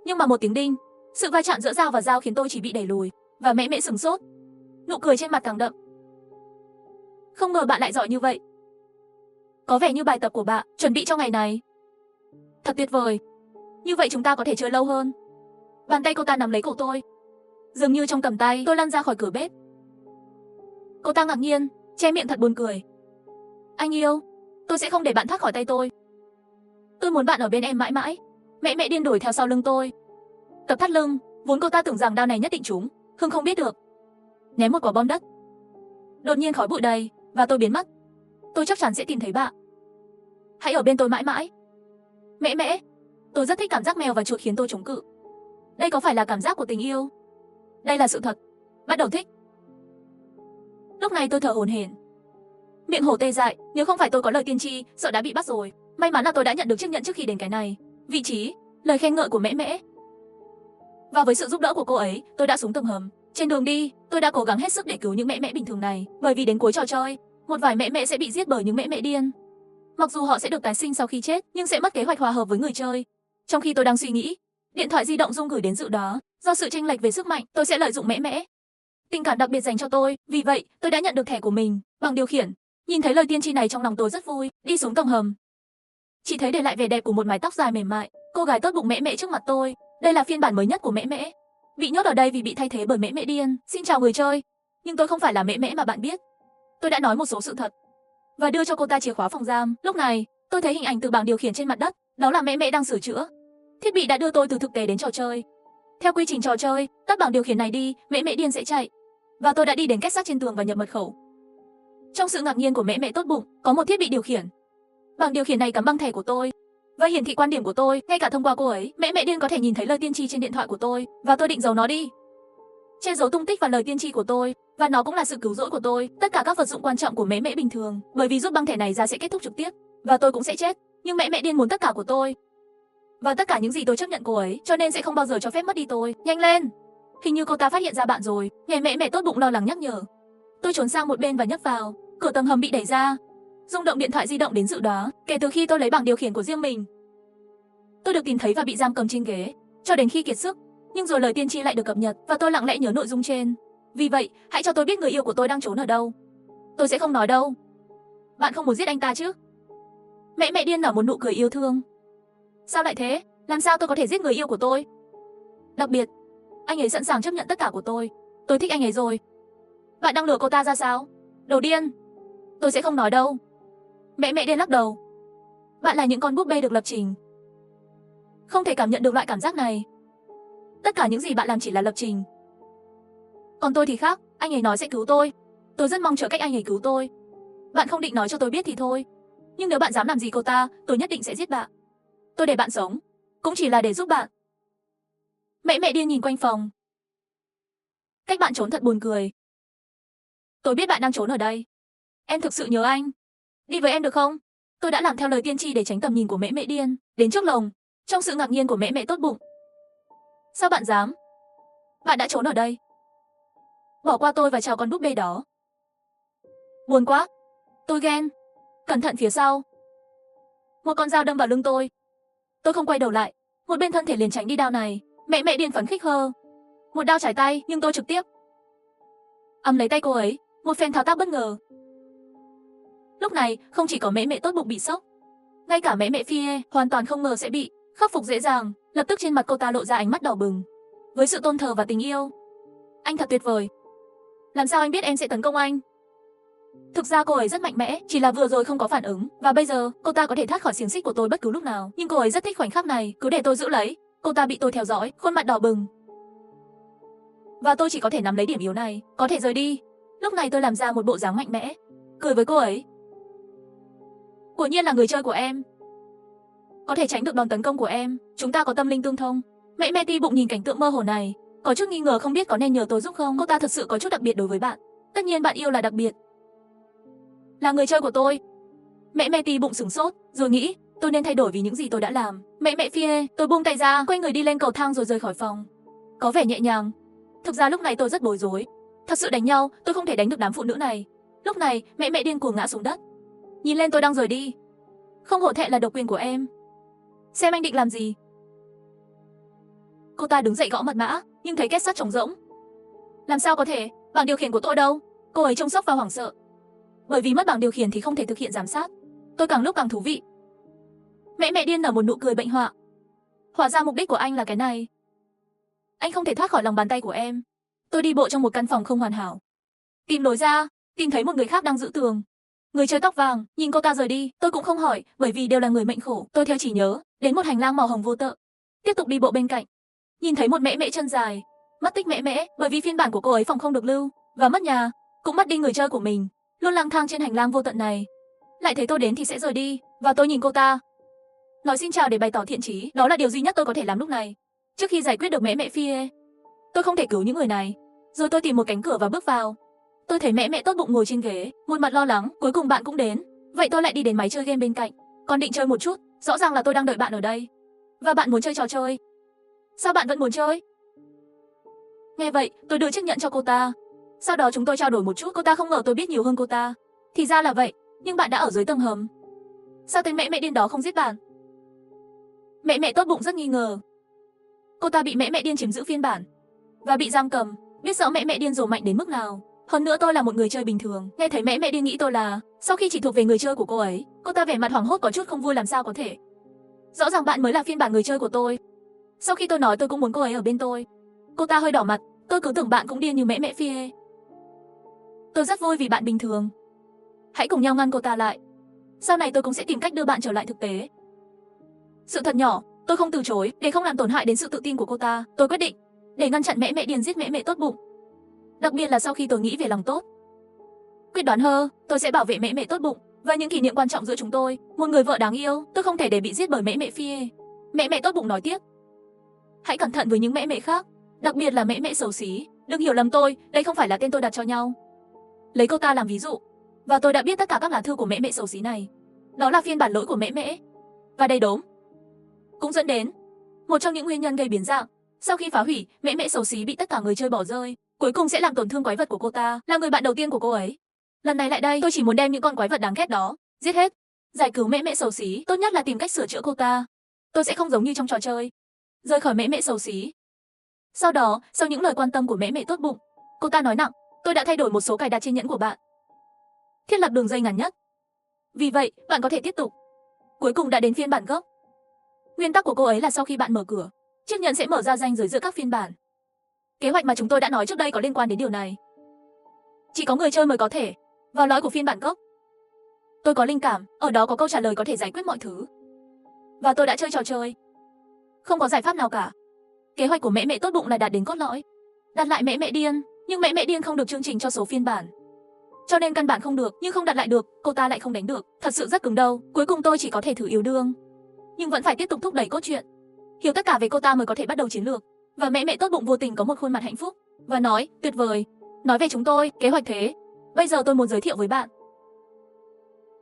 Nhưng mà một tiếng đinh, sự va chạm giữa dao và dao khiến tôi chỉ bị đẩy lùi, và mẹ mẹ sửng sốt. Nụ cười trên mặt càng đậm. Không ngờ bạn lại giỏi như vậy. Có vẻ như bài tập của bạn chuẩn bị cho ngày này. Thật tuyệt vời. Như vậy chúng ta có thể chơi lâu hơn. Bàn tay cô ta nắm lấy cổ tôi. Dường như trong tầm tay, tôi lăn ra khỏi cửa bếp. Cô ta ngạc nhiên, che miệng thật buồn cười. Anh yêu, tôi sẽ không để bạn thoát khỏi tay tôi. Tôi muốn bạn ở bên em mãi mãi. Mẹ mẹ điên đuổi theo sau lưng tôi. Tập thắt lưng, vốn cô ta tưởng rằng đao này nhất định trúng, Hưng không biết được. Ném một quả bom đất. Đột nhiên khói bụi đầy, và tôi biến mất. Tôi chắc chắn sẽ tìm thấy bạn. Hãy ở bên tôi mãi mãi. Mẹ mẹ, tôi rất thích cảm giác mèo và chuột khiến tôi chống cự. Đây có phải là cảm giác của tình yêu? Đây là sự thật. Bắt đầu thích. Lúc này tôi thở hổn hển. Miệng hổ tê dại, nếu không phải tôi có lời tiên tri, sợ đã bị bắt rồi. May mắn là tôi đã nhận được chiếc nhẫn trước khi đến cái này. Vị trí, lời khen ngợi của mẹ mẹ. Và với sự giúp đỡ của cô ấy, tôi đã xuống tầng hầm. Trên đường đi, tôi đã cố gắng hết sức để cứu những mẹ mẹ bình thường này, bởi vì đến cuối trò chơi, một vài mẹ mẹ sẽ bị giết bởi những mẹ mẹ điên. Mặc dù họ sẽ được tái sinh sau khi chết, nhưng sẽ mất kế hoạch hòa hợp với người chơi. Trong khi tôi đang suy nghĩ, điện thoại di động rung gửi đến dự đó. Do sự chênh lệch về sức mạnh, tôi sẽ lợi dụng mẹ mẹ. Tình cảm đặc biệt dành cho tôi, vì vậy tôi đã nhận được thẻ của mình bằng điều khiển. Nhìn thấy lời tiên tri này trong lòng tôi rất vui. Đi xuống tầng hầm, chỉ thấy để lại vẻ đẹp của một mái tóc dài mềm mại. Cô gái tốt bụng mẹ mẹ trước mặt tôi. Đây là phiên bản mới nhất của mẹ mẹ. Bị nhốt ở đây vì bị thay thế bởi mẹ mẹ điên. Xin chào người chơi, nhưng tôi không phải là mẹ mẹ mà bạn biết. Tôi đã nói một số sự thật và đưa cho cô ta chìa khóa phòng giam. Lúc này, tôi thấy hình ảnh từ bảng điều khiển trên mặt đất. Đó là mẹ mẹ đang sửa chữa. Thiết bị đã đưa tôi từ thực tế đến trò chơi. Theo quy trình trò chơi, tắt bảng điều khiển này đi, mẹ mẹ điên sẽ chạy. Và tôi đã đi đến kết sắt trên tường và nhập mật khẩu. Trong sự ngạc nhiên của mẹ mẹ tốt bụng, có một thiết bị điều khiển. Bảng điều khiển này cắm băng thẻ của tôi và hiển thị quan điểm của tôi, ngay cả thông qua cô ấy. Mẹ mẹ điên có thể nhìn thấy lời tiên tri trên điện thoại của tôi, và tôi định giấu nó đi. Che giấu tung tích và lời tiên tri của tôi, và nó cũng là sự cứu rỗi của tôi. Tất cả các vật dụng quan trọng của mẹ mẹ bình thường, bởi vì rút băng thẻ này ra sẽ kết thúc trực tiếp, và tôi cũng sẽ chết. Nhưng mẹ mẹ điên muốn tất cả của tôi, và tất cả những gì tôi chấp nhận cô ấy, cho nên sẽ không bao giờ cho phép mất đi tôi. Nhanh lên! Hình như cô ta phát hiện ra bạn rồi. Nghe mẹ mẹ tốt bụng lo lắng nhắc nhở. Tôi trốn sang một bên và nhấp vào. Cửa tầng hầm bị đẩy ra. Rung động điện thoại di động đến dự đó. Kể từ khi tôi lấy bảng điều khiển của riêng mình, tôi được tìm thấy và bị giam cầm trên ghế cho đến khi kiệt sức. Nhưng rồi lời tiên tri lại được cập nhật và tôi lặng lẽ nhớ nội dung trên. Vì vậy, hãy cho tôi biết người yêu của tôi đang trốn ở đâu. Tôi sẽ không nói đâu. Bạn không muốn giết anh ta chứ? Mẹ mẹ điên nở một nụ cười yêu thương. Sao lại thế? Làm sao tôi có thể giết người yêu của tôi? Đặc biệt, anh ấy sẵn sàng chấp nhận tất cả của tôi. Tôi thích anh ấy rồi. Bạn đang lừa cô ta ra sao? Đồ điên. Tôi sẽ không nói đâu. Mẹ mẹ điên lắc đầu. Bạn là những con búp bê được lập trình. Không thể cảm nhận được loại cảm giác này. Tất cả những gì bạn làm chỉ là lập trình. Còn tôi thì khác, anh ấy nói sẽ cứu tôi. Tôi rất mong chờ cách anh ấy cứu tôi. Bạn không định nói cho tôi biết thì thôi. Nhưng nếu bạn dám làm gì cô ta, tôi nhất định sẽ giết bạn. Tôi để bạn sống, cũng chỉ là để giúp bạn. Mẹ mẹ điên nhìn quanh phòng. Cách bạn trốn thật buồn cười. Tôi biết bạn đang trốn ở đây. Em thực sự nhớ anh. Đi với em được không? Tôi đã làm theo lời tiên tri để tránh tầm nhìn của mẹ mẹ điên. Đến trước lồng, trong sự ngạc nhiên của mẹ mẹ tốt bụng. Sao bạn dám? Bạn đã trốn ở đây. Bỏ qua tôi và chào con búp bê đó. Buồn quá. Tôi ghen. Cẩn thận phía sau. Một con dao đâm vào lưng tôi. Tôi không quay đầu lại. Một bên thân thể liền tránh đi đao này. Mẹ mẹ điên phấn khích hơ. Một đao trải tay, nhưng tôi trực tiếp lấy tay cô ấy. Một phen thao tác bất ngờ. Lúc này, không chỉ có mẹ mẹ tốt bụng bị sốc, ngay cả mẹ mẹ Phi hoàn toàn không ngờ sẽ bị khắc phục dễ dàng. Lập tức trên mặt cô ta lộ ra ánh mắt đỏ bừng, với sự tôn thờ và tình yêu. Anh thật tuyệt vời. Làm sao anh biết em sẽ tấn công anh? Thực ra cô ấy rất mạnh mẽ, chỉ là vừa rồi không có phản ứng, và bây giờ cô ta có thể thoát khỏi xiềng xích của tôi bất cứ lúc nào. Nhưng cô ấy rất thích khoảnh khắc này, cứ để tôi giữ lấy. Cô ta bị tôi theo dõi, khuôn mặt đỏ bừng, và tôi chỉ có thể nắm lấy điểm yếu này, có thể rời đi. Lúc này tôi làm ra một bộ dáng mạnh mẽ, cười với cô ấy. Quả nhiên là người chơi của em. Có thể tránh được đòn tấn công của em. Chúng ta có tâm linh tương thông. Mẹ mẹ ti bụng nhìn cảnh tượng mơ hồ này, có chút nghi ngờ không biết có nên nhờ tôi giúp không. Cô ta thật sự có chút đặc biệt đối với bạn. Tất nhiên bạn yêu là đặc biệt. Là người chơi của tôi. Mẹ mẹ ti bụng sửng sốt, rồi nghĩ tôi nên thay đổi vì những gì tôi đã làm. Mẹ mẹ Phi tôi buông tay ra, quay người đi lên cầu thang rồi rời khỏi phòng. Có vẻ nhẹ nhàng. Thực ra lúc này tôi rất bối rối. Thật sự đánh nhau, tôi không thể đánh được đám phụ nữ này. Lúc này, mẹ mẹ điên cuồng ngã xuống đất. Nhìn lên tôi đang rời đi. Không hổ thẹn là độc quyền của em. Xem anh định làm gì? Cô ta đứng dậy gõ mật mã, nhưng thấy két sắt trống rỗng. Làm sao có thể? Bảng điều khiển của tôi đâu? Cô ấy trông sốc và hoảng sợ. Bởi vì mất bảng điều khiển thì không thể thực hiện giám sát. tôi càng lúc càng thú vị. Mẹ mẹ điên nở một nụ cười bệnh họa. Hóa ra mục đích của anh là cái này. Anh không thể thoát khỏi lòng bàn tay của em. Tôi đi bộ trong một căn phòng không hoàn hảo. Tìm lối ra, tìm thấy một người khác đang giữ tường. Người chơi tóc vàng, nhìn cô ta rời đi, tôi cũng không hỏi, bởi vì đều là người mệnh khổ. Tôi theo chỉ nhớ, đến một hành lang màu hồng vô tợ. Tiếp tục đi bộ bên cạnh. Nhìn thấy một mẹ mẹ chân dài. Mất tích mẹ mẹ, bởi vì phiên bản của cô ấy phòng không được lưu. Và mất nhà, cũng mất đi người chơi của mình. Luôn lang thang trên hành lang vô tận này. Lại thấy tôi đến thì sẽ rời đi, và tôi nhìn cô ta. Nói xin chào để bày tỏ thiện chí, đó là điều duy nhất tôi có thể làm lúc này. Trước khi giải quyết được mẹ mẹ Phi, tôi không thể cứu những người này. Rồi tôi tìm một cánh cửa và bước vào. Tôi thấy mẹ mẹ tốt bụng ngồi trên ghế, một mặt lo lắng, cuối cùng bạn cũng đến. Vậy tôi lại đi đến máy chơi game bên cạnh. Còn định chơi một chút, rõ ràng là tôi đang đợi bạn ở đây. Và bạn muốn chơi trò chơi. Sao bạn vẫn muốn chơi? Nghe vậy, tôi đưa chiếc nhẫn cho cô ta. Sau đó chúng tôi trao đổi một chút, cô ta không ngờ tôi biết nhiều hơn cô ta. Thì ra là vậy, nhưng bạn đã ở dưới tầng hầm. Sao tên mẹ mẹ điên đó không giết bạn? Mẹ mẹ tốt bụng rất nghi ngờ. Cô ta bị mẹ mẹ điên chiếm giữ phiên bản và bị giam cầm, biết rõ mẹ mẹ điên rồ mạnh đến mức nào. Hơn nữa tôi là một người chơi bình thường, nghe thấy mẹ mẹ điên nghĩ tôi là, sau khi chỉ thuộc về người chơi của cô ấy, cô ta vẻ mặt hoảng hốt có chút không vui làm sao có thể. Rõ ràng bạn mới là phiên bản người chơi của tôi. Sau khi tôi nói tôi cũng muốn cô ấy ở bên tôi, cô ta hơi đỏ mặt, tôi cứ tưởng bạn cũng điên như mẹ mẹ Phi. Tôi rất vui vì bạn bình thường. Hãy cùng nhau ngăn cô ta lại. Sau này tôi cũng sẽ tìm cách đưa bạn trở lại thực tế. Sự thật nhỏ, tôi không từ chối, để không làm tổn hại đến sự tự tin của cô ta, tôi quyết định để ngăn chặn mẹ mẹ điên giết mẹ mẹ tốt bụng. Đặc biệt là sau khi tôi nghĩ về lòng tốt. Quyết đoán tôi sẽ bảo vệ mẹ mẹ tốt bụng và những kỷ niệm quan trọng giữa chúng tôi, một người vợ đáng yêu, tôi không thể để bị giết bởi mẹ mẹ Phi. Mẹ mẹ tốt bụng nói tiếp. Hãy cẩn thận với những mẹ mẹ khác, đặc biệt là mẹ mẹ xấu xí, đừng hiểu lầm tôi, đây không phải là tên tôi đặt cho nhau. Lấy cô ta làm ví dụ, và tôi đã biết tất cả các lá thư của mẹ mẹ xấu xí này. Đó là phiên bản lỗi của mẹ mẹ. Và đây đốm cũng dẫn đến một trong những nguyên nhân gây biến dạng. Sau khi phá hủy, mẹ mẹ xấu xí bị tất cả người chơi bỏ rơi, cuối cùng sẽ làm tổn thương quái vật của cô ta, là người bạn đầu tiên của cô ấy. Lần này lại đây, tôi chỉ muốn đem những con quái vật đáng ghét đó giết hết, giải cứu mẹ mẹ xấu xí, tốt nhất là tìm cách sửa chữa cô ta. Tôi sẽ không giống như trong trò chơi, rời khỏi mẹ mẹ xấu xí. Sau đó, sau những lời quan tâm của mẹ mẹ tốt bụng, cô ta nói nặng, tôi đã thay đổi một số cài đặt trên nhẫn của bạn, thiết lập đường dây ngắn nhất. Vì vậy, bạn có thể tiếp tục. Cuối cùng đã đến phiên bản gốc. Nguyên tắc của cô ấy là sau khi bạn mở cửa, chiếc nhẫn sẽ mở ra ranh giới giữa các phiên bản. Kế hoạch mà chúng tôi đã nói trước đây có liên quan đến điều này. Chỉ có người chơi mới có thể vào lõi của phiên bản gốc. Tôi có linh cảm, ở đó có câu trả lời có thể giải quyết mọi thứ. Và tôi đã chơi trò chơi. Không có giải pháp nào cả. Kế hoạch của mẹ mẹ tốt bụng là đạt đến cốt lõi. Đặt lại mẹ mẹ điên, nhưng mẹ mẹ điên không được chương trình cho số phiên bản. Cho nên căn bản không được, nhưng không đặt lại được, cô ta lại không đánh được. Thật sự rất cứng đầu, cuối cùng tôi chỉ có thể thử yếu đương. Nhưng vẫn phải tiếp tục thúc đẩy cốt truyện. Hiểu tất cả về cô ta mới có thể bắt đầu chiến lược. Và mẹ mẹ tốt bụng vô tình có một khuôn mặt hạnh phúc. Và nói, tuyệt vời. Nói về chúng tôi, kế hoạch thế. Bây giờ tôi muốn giới thiệu với bạn.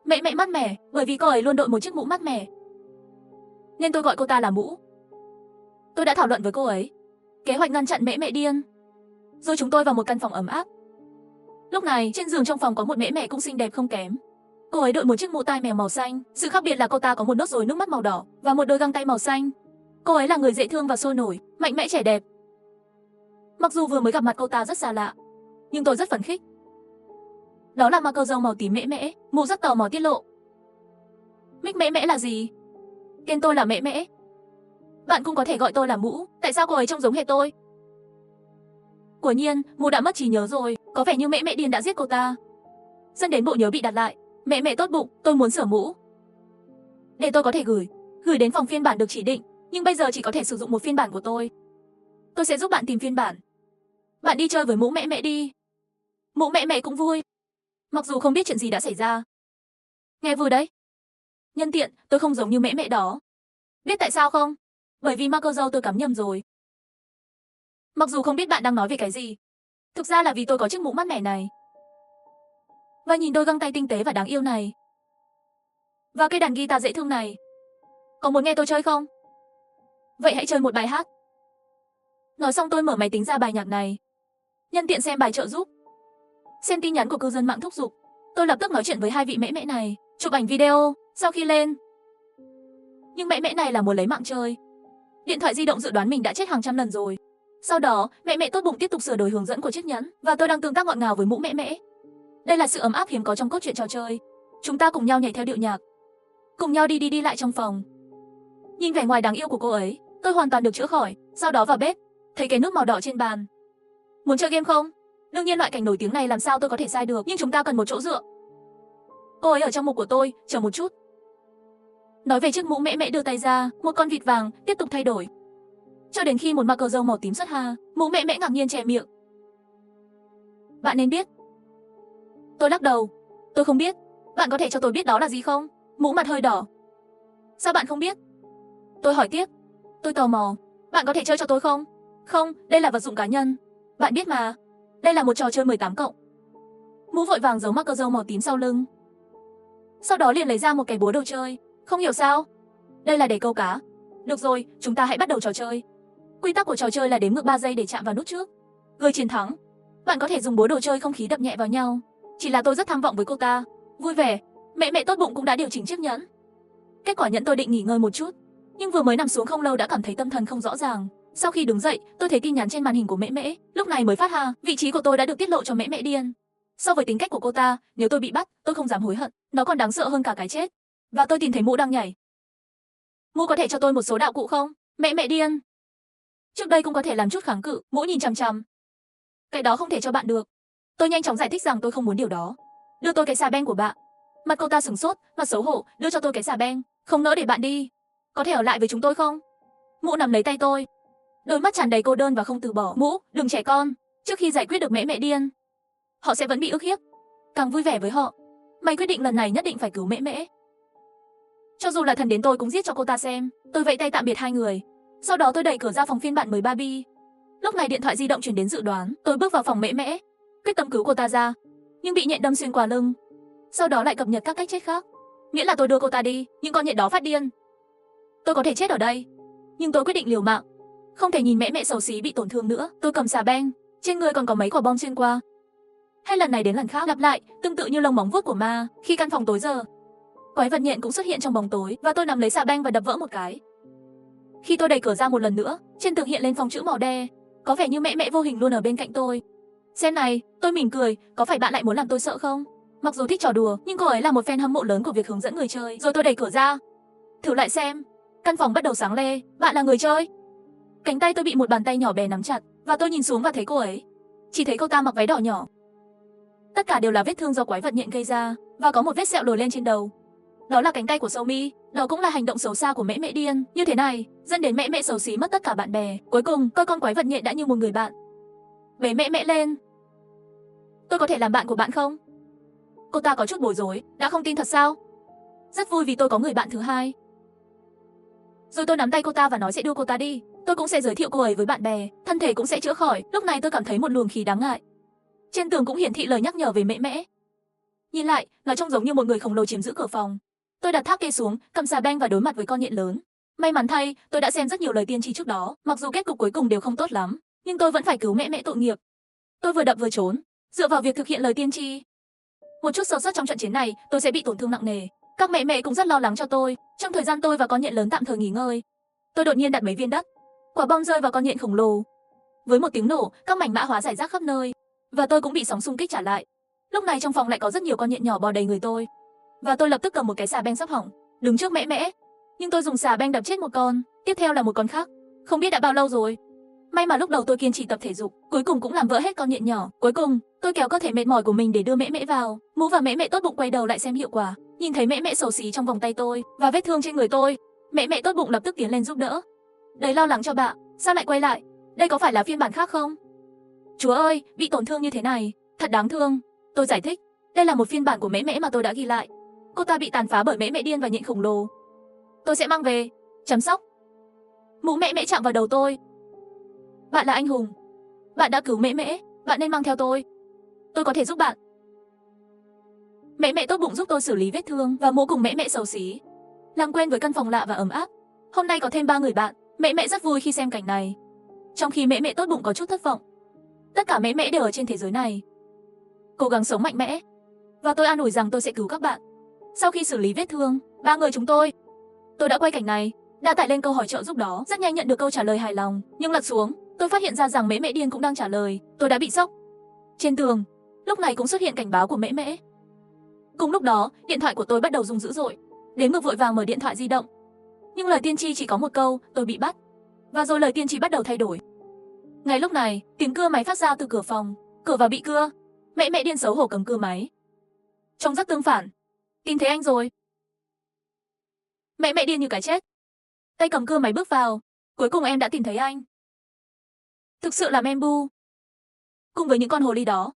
Mẹ mẹ mát mẻ, bởi vì cô ấy luôn đội một chiếc mũ mát mẻ. Nên tôi gọi cô ta là Mũ. Tôi đã thảo luận với cô ấy. Kế hoạch ngăn chặn mẹ mẹ điên. Rồi chúng tôi vào một căn phòng ấm áp. Lúc này, trên giường trong phòng có một mẹ mẹ cũng xinh đẹp không kém. Cô ấy đội một chiếc mũ tai mèo màu xanh. Sự khác biệt là cô ta có một nốt ruồi nước mắt màu đỏ và một đôi găng tay màu xanh. Cô ấy là người dễ thương và sôi nổi, mạnh mẽ trẻ đẹp. Mặc dù vừa mới gặp mặt cô ta rất xa lạ, nhưng tôi rất phấn khích. Đó là marker râu màu tím mẽ mẽ, Mũ rất tò mò tiết lộ. Mic mẽ mẽ là gì? Tên tôi là mẽ mẽ. Bạn cũng có thể gọi tôi là Mũ, tại sao cô ấy trông giống hệt tôi? Quả nhiên, Mũ đã mất trí nhớ rồi, có vẻ như mẹ mẹ điên đã giết cô ta. Dẫn đến bộ nhớ bị đặt lại. Mẹ mẹ tốt bụng, tôi muốn sửa Mũ. Để tôi có thể gửi đến phòng phiên bản được chỉ định, nhưng bây giờ chỉ có thể sử dụng một phiên bản của tôi. Tôi sẽ giúp bạn tìm phiên bản. Bạn đi chơi với Mũ mẹ mẹ đi. Mũ mẹ mẹ cũng vui. Mặc dù không biết chuyện gì đã xảy ra. Nghe vui đấy. Nhân tiện, tôi không giống như mẹ mẹ đó. Biết tại sao không? Bởi vì marker dâu tôi cắm nhầm rồi. Mặc dù không biết bạn đang nói về cái gì. Thực ra là vì tôi có chiếc mũ mát mẻ này. Và nhìn đôi găng tay tinh tế và đáng yêu này. Và cây đàn guitar dễ thương này. Có muốn nghe tôi chơi không? Vậy hãy chơi một bài hát. Nói xong tôi mở máy tính ra bài nhạc này. Nhân tiện xem bài trợ giúp. Xem tin nhắn của cư dân mạng thúc giục. Tôi lập tức nói chuyện với hai vị mẹ mẹ này. Chụp ảnh video, sau khi lên. Nhưng mẹ mẹ này là muốn lấy mạng chơi. Điện thoại di động dự đoán mình đã chết hàng trăm lần rồi. Sau đó, mẹ mẹ tốt bụng tiếp tục sửa đổi hướng dẫn của chiếc nhẫn. Và tôi đang tương tác ngọt ngào với Mũ mẹ mẹ. Đây là sự ấm áp hiếm có trong cốt truyện trò chơi. Chúng ta cùng nhau nhảy theo điệu nhạc. cùng nhau đi lại trong phòng. Nhìn vẻ ngoài đáng yêu của cô ấy, tôi hoàn toàn được chữa khỏi. Sau đó vào bếp, thấy cái nút màu đỏ trên bàn. Muốn chơi game không? Đương nhiên loại cảnh nổi tiếng này làm sao tôi có thể sai được, nhưng chúng ta cần một chỗ dựa. Cô ấy ở trong mục của tôi, chờ một chút. Nói về chiếc mũ, mẹ mẹ đưa tay ra, một con vịt vàng tiếp tục thay đổi. Cho đến khi một ma cờ râu màu tím xuất ha, mũ mẹ mẹ ngạc nhiên che miệng. Bạn nên biết. Tôi lắc đầu. Tôi không biết. Bạn có thể cho tôi biết đó là gì không? Mũ mặt hơi đỏ. Sao bạn không biết? Tôi hỏi tiếp. Tôi tò mò. Bạn có thể chơi cho tôi không? Không, đây là vật dụng cá nhân. Bạn biết mà. Đây là một trò chơi 18+. Mũ vội vàng giấu ma cờ râu màu tím sau lưng. Sau đó liền lấy ra một cái búa đồ chơi. Không hiểu sao? Đây là để câu cá. Được rồi, chúng ta hãy bắt đầu trò chơi. Quy tắc của trò chơi là đếm ngược 3 giây để chạm vào nút trước. Người chiến thắng. Bạn có thể dùng búa đồ chơi không khí đập nhẹ vào nhau. Chỉ là tôi rất tham vọng với cô ta. Vui vẻ. Mẹ mẹ tốt bụng cũng đã điều chỉnh chiếc nhẫn. Kết quả nhẫn tôi định nghỉ ngơi một chút, nhưng vừa mới nằm xuống không lâu đã cảm thấy tâm thần không rõ ràng. Sau khi đứng dậy, tôi thấy tin nhắn trên màn hình của mẹ mẹ. Lúc này mới phát ha, vị trí của tôi đã được tiết lộ cho mẹ mẹ điên. So với tính cách của cô ta, nếu tôi bị bắt, tôi không dám hối hận. Nó còn đáng sợ hơn cả cái chết. Và tôi tìm thấy mũ đang nhảy. Mũ có thể cho tôi một số đạo cụ không? Mẹ mẹ điên. Trước đây cũng có thể làm chút kháng cự. Mũ nhìn chằm chằm. Cái đó không thể cho bạn được. Tôi nhanh chóng giải thích rằng tôi không muốn điều đó. Đưa tôi cái xà beng của bạn. Mặt cô ta sửng sốt, mặt xấu hổ, đưa cho tôi cái xà beng. Không nỡ để bạn đi. Có thể ở lại với chúng tôi không? Mũ nắm lấy tay tôi. Đôi mắt tràn đầy cô đơn và không từ bỏ. Mũ, đừng trẻ con. Trước khi giải quyết được mẹ mẹ điên, họ sẽ vẫn bị ức hiếp. Càng vui vẻ với họ. Mày quyết định lần này nhất định phải cứu mẹ mẹ. Cho dù là thần đến tôi cũng giết cho cô ta xem. Tôi vẫy tay tạm biệt hai người. Sau đó tôi đẩy cửa ra phòng phiên bản mới Barbie. Lúc này điện thoại di động truyền đến dự đoán. Tôi bước vào phòng mẹ mẹ, quyết tâm cứu cô ta ra, nhưng bị nhện đâm xuyên qua lưng. Sau đó lại cập nhật các cách chết khác. Nghĩa là tôi đưa cô ta đi, nhưng con nhện đó phát điên. Tôi có thể chết ở đây, nhưng tôi quyết định liều mạng. Không thể nhìn mẹ mẹ xấu xí bị tổn thương nữa. Tôi cầm xà beng, trên người còn có mấy quả bom xuyên qua. Hết lần này đến lần khác lặp lại, tương tự như lông móng vuốt của ma. Khi căn phòng tối giờ, quái vật nhện cũng xuất hiện trong bóng tối và tôi nắm lấy xà beng và đập vỡ một cái. Khi tôi đẩy cửa ra một lần nữa, trên tường hiện lên phông chữ màu đen. Có vẻ như mẹ mẹ vô hình luôn ở bên cạnh tôi. Xem này, tôi mỉm cười, có phải bạn lại muốn làm tôi sợ không? Mặc dù thích trò đùa, nhưng cô ấy là một fan hâm mộ lớn của việc hướng dẫn người chơi. Rồi tôi đẩy cửa ra. Thử lại xem. Căn phòng bắt đầu sáng le. Bạn là người chơi. Cánh tay tôi bị một bàn tay nhỏ bé nắm chặt, và tôi nhìn xuống và thấy cô ấy. Chỉ thấy cô ta mặc váy đỏ nhỏ. Tất cả đều là vết thương do quái vật nhện gây ra, và có một vết sẹo nổi lên trên đầu. Đó là cánh tay của Somi. Đó cũng là hành động xấu xa của mẹ mẹ điên. Như thế này, dẫn đến mẹ mẹ xấu xí mất tất cả bạn bè. Cuối cùng, coi con quái vật nhện đã như một người bạn. Bế mẹ mẹ lên. Tôi có thể làm bạn của bạn không? Cô ta có chút bối rối. Đã không tin thật sao? Rất vui vì tôi có người bạn thứ hai. Rồi tôi nắm tay cô ta và nói sẽ đưa cô ta đi. Tôi cũng sẽ giới thiệu cô ấy với bạn bè. Thân thể cũng sẽ chữa khỏi. Lúc này tôi cảm thấy một luồng khí đáng ngại. Trên tường cũng hiển thị lời nhắc nhở về mẹ mẹ. Nhìn lại, nó trông giống như một người khổng lồ chiếm giữ cửa phòng. Tôi đặt tháp kê xuống, cầm xà beng và đối mặt với con nhện lớn. May mắn thay, tôi đã xem rất nhiều lời tiên tri trước đó. Mặc dù kết cục cuối cùng đều không tốt lắm, nhưng tôi vẫn phải cứu mẹ mẹ tội nghiệp. Tôi vừa đập vừa trốn, dựa vào việc thực hiện lời tiên tri. Một chút sơ suất trong trận chiến này, tôi sẽ bị tổn thương nặng nề. Các mẹ mẹ cũng rất lo lắng cho tôi. Trong thời gian tôi và con nhện lớn tạm thời nghỉ ngơi, tôi đột nhiên đặt mấy viên đất. Quả bom rơi vào con nhện khổng lồ. Với một tiếng nổ, các mảnh mã hóa rải rác khắp nơi, và tôi cũng bị sóng xung kích trả lại. Lúc này trong phòng lại có rất nhiều con nhện nhỏ bò đầy người tôi, và tôi lập tức cầm một cái xà beng sắp hỏng, đứng trước mẹ mẹ. Nhưng tôi dùng xà beng đập chết một con, tiếp theo là một con khác. Không biết đã bao lâu rồi. May mà lúc đầu tôi kiên trì tập thể dục, cuối cùng cũng làm vỡ hết con nhện nhỏ. Cuối cùng, tôi kéo cơ thể mệt mỏi của mình để đưa mẹ mẹ vào. Mũ và mẹ mẹ tốt bụng quay đầu lại xem hiệu quả. Nhìn thấy mẹ mẹ xấu xí trong vòng tay tôi và vết thương trên người tôi, mẹ mẹ tốt bụng lập tức tiến lên giúp đỡ. Đấy, lo lắng cho bạn, sao lại quay lại? Đây có phải là phiên bản khác không? Chúa ơi, bị tổn thương như thế này, thật đáng thương. Tôi giải thích, đây là một phiên bản của mẹ mẹ mà tôi đã ghi lại. Cô ta bị tàn phá bởi mẹ mẹ điên và nhện khổng lồ. Tôi sẽ mang về, chăm sóc. Mũ mẹ mẹ chạm vào đầu tôi. Bạn là anh hùng. Bạn đã cứu mẹ mẹ, bạn nên mang theo tôi. Tôi có thể giúp bạn. Mẹ mẹ tốt bụng giúp tôi xử lý vết thương và mũ cùng mẹ mẹ xấu xí. Làm quen với căn phòng lạ và ấm áp. Hôm nay có thêm 3 người bạn. Mẹ mẹ rất vui khi xem cảnh này. Trong khi mẹ mẹ tốt bụng có chút thất vọng. Tất cả mẹ mẹ đều ở trên thế giới này cố gắng sống mạnh mẽ. Và tôi an ủi rằng tôi sẽ cứu các bạn. Sau khi xử lý vết thương, 3 người chúng tôi đã quay cảnh này, đã tải lên câu hỏi trợ giúp đó. Rất nhanh nhận được câu trả lời hài lòng. Nhưng lật xuống, tôi phát hiện ra rằng mẹ mẹ điên cũng đang trả lời. Tôi đã bị sốc. Trên tường, lúc này cũng xuất hiện cảnh báo của mẹ mẹ. Cùng lúc đó, điện thoại của tôi bắt đầu rung dữ dội. Đếm ngược vội vàng mở điện thoại di động. Nhưng lời tiên tri chỉ có một câu, tôi bị bắt. Và rồi lời tiên tri bắt đầu thay đổi. Ngay lúc này, tiếng cưa máy phát ra từ cửa phòng. Cửa vào bị cưa. Mẹ điên xấu hổ cầm cưa máy. Trông rất tương phản. Tìm thấy anh rồi. Mẹ điên như cái chết. Tay cầm cưa máy bước vào. Cuối cùng em đã tìm thấy anh. Thực sự làm em bu. Cùng với những con hồ ly đó.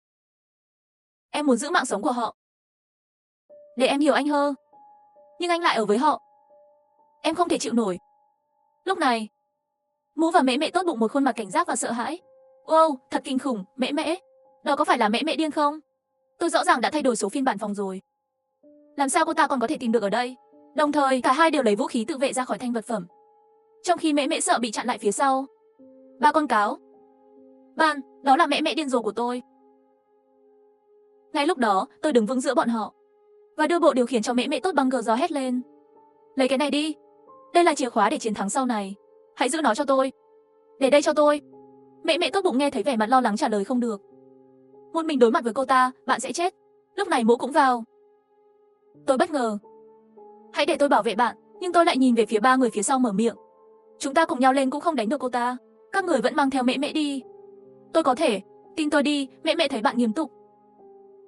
Em muốn giữ mạng sống của họ. Để em hiểu anh hơn. Nhưng anh lại ở với họ. Em không thể chịu nổi. Lúc này, Mũ và mẹ tốt bụng một khuôn mặt cảnh giác và sợ hãi. Wow, thật kinh khủng, mẹ. Đó có phải là mẹ điên không? Tôi rõ ràng đã thay đổi số phiên bản phòng rồi. Làm sao cô ta còn có thể tìm được ở đây? Đồng thời, cả hai đều lấy vũ khí tự vệ ra khỏi thanh vật phẩm. Trong khi mẹ sợ bị chặn lại phía sau. Ba con cáo. Ban, đó là mẹ điên rồ của tôi. Ngay lúc đó, tôi đứng vững giữa bọn họ. Và đưa bộ điều khiển cho mẹ tốt bằng gờ gió hét lên. Lấy cái này đi. Đây là chìa khóa để chiến thắng sau này. Hãy giữ nó cho tôi. Để đây cho tôi. Mẹ tốt bụng nghe thấy vẻ mặt lo lắng trả lời không được. Một mình đối mặt với cô ta, bạn sẽ chết. Lúc này Mũ cũng vào. Tôi bất ngờ. Hãy để tôi bảo vệ bạn. Nhưng tôi lại nhìn về phía ba người phía sau mở miệng. Chúng ta cùng nhau lên cũng không đánh được cô ta. Các người vẫn mang theo mẹ đi. Tôi có thể. Tin tôi đi, mẹ thấy bạn nghiêm túc.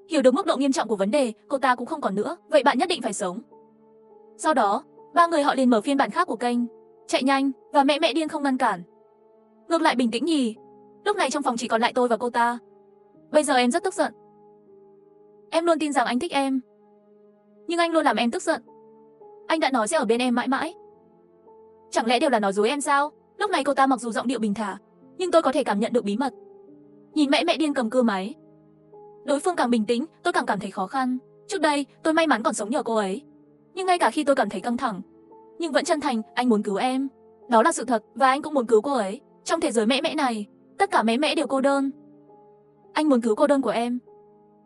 Hiểu được mức độ nghiêm trọng của vấn đề, cô ta cũng không còn nữa. Vậy bạn nhất định phải sống. Sau đó, ba người họ liền mở phiên bản khác của kênh. Chạy nhanh, và mẹ điên không ngăn cản. Ngược lại bình tĩnh nhỉ. Lúc này trong phòng chỉ còn lại tôi và cô ta. Bây giờ em rất tức giận. Em luôn tin rằng anh thích em. Nhưng anh luôn làm em tức giận. Anh đã nói sẽ ở bên em mãi mãi. Chẳng lẽ đều là nói dối em sao? Lúc này cô ta mặc dù giọng điệu bình thả, nhưng tôi có thể cảm nhận được bí mật. Nhìn mẹ điên cầm cưa máy. Đối phương càng bình tĩnh, tôi càng cảm thấy khó khăn. Trước đây, tôi may mắn còn sống nhờ cô ấy. Nhưng ngay cả khi tôi cảm thấy căng thẳng, nhưng vẫn chân thành, anh muốn cứu em. Đó là sự thật, và anh cũng muốn cứu cô ấy. Trong thế giới mẹ này, tất cả mẹ đều cô đơn. Anh muốn cứu cô đơn của em.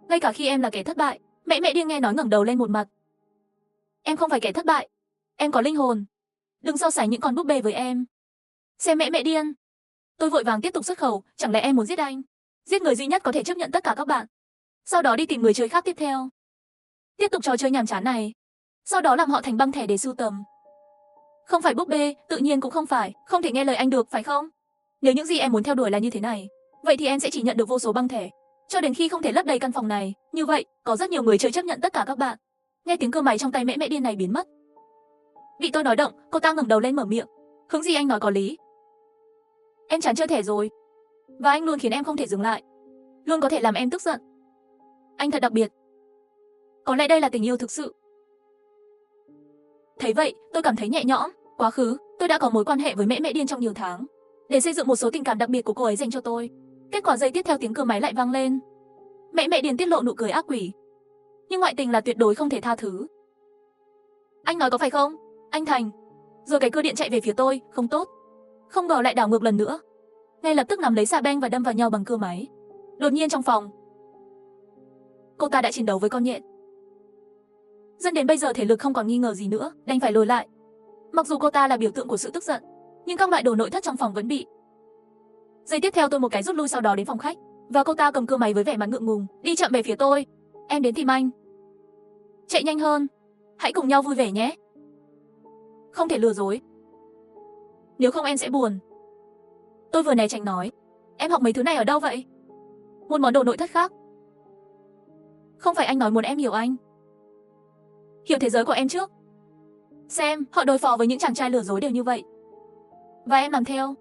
Ngay cả khi em là kẻ thất bại. Mẹ điên nghe nói ngẩng đầu lên một mặt. Em không phải kẻ thất bại. Em có linh hồn. Đừng so sánh những con búp bê với em. Xem mẹ điên. Tôi vội vàng tiếp tục xuất khẩu, chẳng lẽ em muốn giết anh? Giết người duy nhất có thể chấp nhận tất cả các bạn. Sau đó đi tìm người chơi khác tiếp theo. Tiếp tục trò chơi nhàm chán này. Sau đó làm họ thành băng thẻ để sưu tầm. Không phải búp bê, tự nhiên cũng không phải. Không thể nghe lời anh được, phải không? Nếu những gì em muốn theo đuổi là như thế này, vậy thì em sẽ chỉ nhận được vô số băng thẻ. Cho đến khi không thể lấp đầy căn phòng này. Như vậy, có rất nhiều người chơi chấp nhận tất cả các bạn. Nghe tiếng cưa máy trong tay mẹ điên này biến mất. Bị tôi nói động, cô ta ngẩng đầu lên mở miệng. Hướng gì anh nói có lý. Em chán chơi thẻ rồi. Và anh luôn khiến em không thể dừng lại. Luôn có thể làm em tức giận. Anh thật đặc biệt. Có lẽ đây là tình yêu thực sự. Thấy vậy, tôi cảm thấy nhẹ nhõm. Quá khứ, tôi đã có mối quan hệ với mẹ điên trong nhiều tháng. Để xây dựng một số tình cảm đặc biệt của cô ấy dành cho tôi. Kết quả giây tiếp theo tiếng cưa máy lại vang lên. Mẹ điên tiết lộ nụ cười ác quỷ. Nhưng ngoại tình là tuyệt đối không thể tha thứ. Anh nói có phải không? Anh Thành. Rồi cái cưa điện chạy về phía tôi, không tốt. Không ngờ lại đảo ngược lần nữa. Ngay lập tức nắm lấy xà beng và đâm vào nhau bằng cưa máy. Đột nhiên trong phòng, cô ta đã chiến đấu với con nhện. Dẫn đến bây giờ thể lực không còn nghi ngờ gì nữa, đành phải lùi lại. Mặc dù cô ta là biểu tượng của sự tức giận, nhưng các loại đồ nội thất trong phòng vẫn bị. Giây tiếp theo tôi một cái rút lui, sau đó đến phòng khách. Và cô ta cầm cưa máy với vẻ mặt ngượng ngùng, đi chậm về phía tôi. Em đến tìm anh. Chạy nhanh hơn. Hãy cùng nhau vui vẻ nhé. Không thể lừa dối. Nếu không em sẽ buồn. Tôi vừa né tránh nói. Em học mấy thứ này ở đâu vậy? Một món đồ nội thất khác. Không phải anh nói muốn em hiểu anh. Hiểu thế giới của em trước. Xem, họ đối phó với những chàng trai lừa dối đều như vậy. Và em làm theo.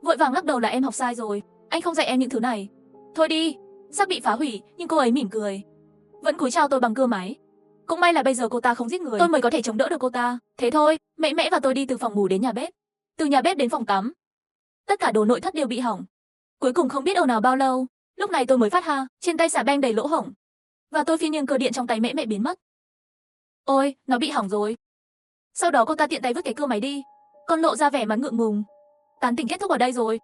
Vội vàng lắc đầu là em học sai rồi. Anh không dạy em những thứ này. Thôi đi. Sắp bị phá hủy, nhưng cô ấy mỉm cười. Vẫn cúi chào tôi bằng cưa máy. Cũng may là bây giờ cô ta không giết người, tôi mới có thể chống đỡ được cô ta. Thế thôi, mẹ và tôi đi từ phòng ngủ đến nhà bếp. Từ nhà bếp đến phòng tắm. Tất cả đồ nội thất đều bị hỏng. Cuối cùng không biết ồn nào bao lâu, lúc này tôi mới phát ha, trên tay xà beng đầy lỗ hổng. Và tôi phi nghiêng cưa điện trong tay mẹ biến mất. Ôi, nó bị hỏng rồi. Sau đó cô ta tiện tay vứt cái cưa máy đi. Còn lộ ra vẻ mặt ngượng ngùng. Tán tỉnh kết thúc ở đây rồi.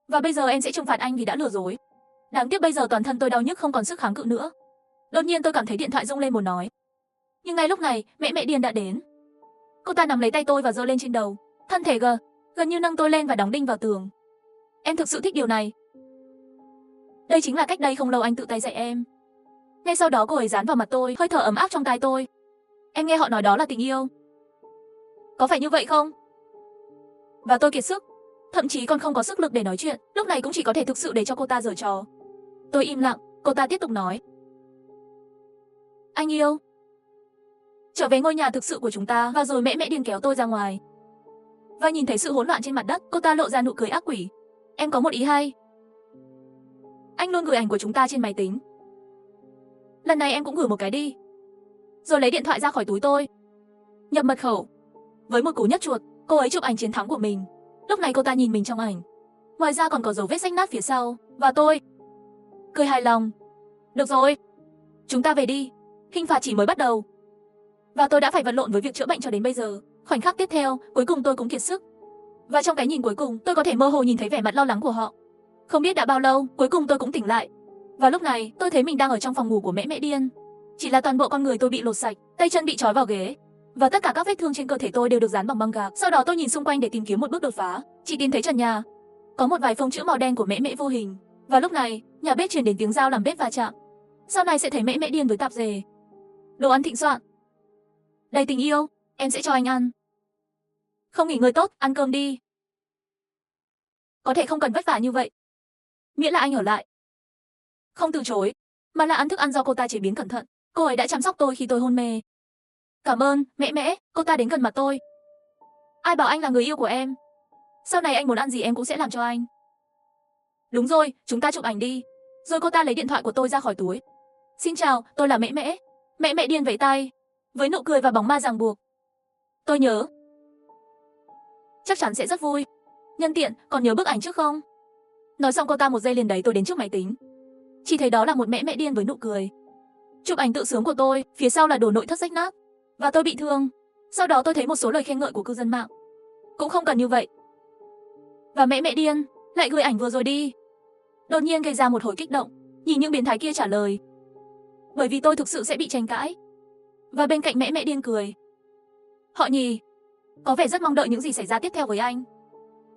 Và bây giờ em sẽ trừng phạt anh vì đã lừa dối. Đáng tiếc bây giờ toàn thân tôi đau nhức không còn sức kháng cự nữa. Đột nhiên tôi cảm thấy điện thoại rung lên muốn nói. Nhưng ngay lúc này, mẹ điên đã đến. Cô ta nắm lấy tay tôi và giơ lên trên đầu. Thân thể gần như nâng tôi lên và đóng đinh vào tường. Em thực sự thích điều này. Đây chính là cách đây không lâu anh tự tay dạy em. Ngay sau đó cô ấy dán vào mặt tôi, hơi thở ấm áp trong tai tôi. Em nghe họ nói đó là tình yêu. Có phải như vậy không? Và tôi kiệt sức, thậm chí còn không có sức lực để nói chuyện, lúc này cũng chỉ có thể thực sự để cho cô ta giở trò. Tôi im lặng, cô ta tiếp tục nói. Anh yêu. Trở về ngôi nhà thực sự của chúng ta, và rồi mẹ điên kéo tôi ra ngoài. Và nhìn thấy sự hỗn loạn trên mặt đất, cô ta lộ ra nụ cười ác quỷ. Em có một ý hay. Anh luôn gửi ảnh của chúng ta trên máy tính. Lần này em cũng gửi một cái đi. Rồi lấy điện thoại ra khỏi túi tôi, nhập mật khẩu. Với một cú nhấp chuột, cô ấy chụp ảnh chiến thắng của mình. Lúc này cô ta nhìn mình trong ảnh. Ngoài ra còn có dấu vết rách nát phía sau. Và tôi cười hài lòng. Được rồi, chúng ta về đi. Hình phạt chỉ mới bắt đầu. Và tôi đã phải vật lộn với việc chữa bệnh cho đến bây giờ. Khoảnh khắc tiếp theo, cuối cùng tôi cũng kiệt sức. Và trong cái nhìn cuối cùng, tôi có thể mơ hồ nhìn thấy vẻ mặt lo lắng của họ. Không biết đã bao lâu, cuối cùng tôi cũng tỉnh lại. Và lúc này, tôi thấy mình đang ở trong phòng ngủ của mẹ điên. Chỉ là toàn bộ con người tôi bị lột sạch, tay chân bị trói vào ghế. Và tất cả các vết thương trên cơ thể tôi đều được dán bằng băng gạc. Sau đó tôi nhìn xung quanh để tìm kiếm một bước đột phá. Chỉ tìm thấy trần nhà có một vài phông chữ màu đen của mẹ vô hình. Và lúc này, nhà bếp truyền đến tiếng dao làm bếp va chạm. Sau này sẽ thấy mẹ điên với tạp dề. Đồ ăn thịnh soạn. Đầy tình yêu, em sẽ cho anh ăn. Không nghỉ ngơi tốt, ăn cơm đi. Có thể không cần vất vả như vậy, miễn là anh ở lại. Không từ chối, mà là ăn thức ăn do cô ta chế biến cẩn thận. Cô ấy đã chăm sóc tôi khi tôi hôn mê. Cảm ơn, mẹ. Cô ta đến gần mặt tôi. Ai bảo anh là người yêu của em? Sau này anh muốn ăn gì em cũng sẽ làm cho anh. Đúng rồi, chúng ta chụp ảnh đi. Rồi cô ta lấy điện thoại của tôi ra khỏi túi. Xin chào, tôi là mẹ. Mẹ điên vẫy tay, với nụ cười và bóng ma ràng buộc. Tôi nhớ. Chắc chắn sẽ rất vui. Nhân tiện, còn nhớ bức ảnh trước không? Nói xong cô ta một giây liền đấy tôi đến trước máy tính. Chỉ thấy đó là một mẹ điên với nụ cười. Chụp ảnh tự sướng của tôi, phía sau là đồ nội thất rách nát. Và tôi bị thương. Sau đó tôi thấy một số lời khen ngợi của cư dân mạng. Cũng không cần như vậy. Và mẹ điên lại gửi ảnh vừa rồi đi. Đột nhiên gây ra một hồi kích động, nhìn những biến thái kia trả lời. Bởi vì tôi thực sự sẽ bị tranh cãi. Và bên cạnh mẹ điên cười. Họ nhì có vẻ rất mong đợi những gì xảy ra tiếp theo với anh.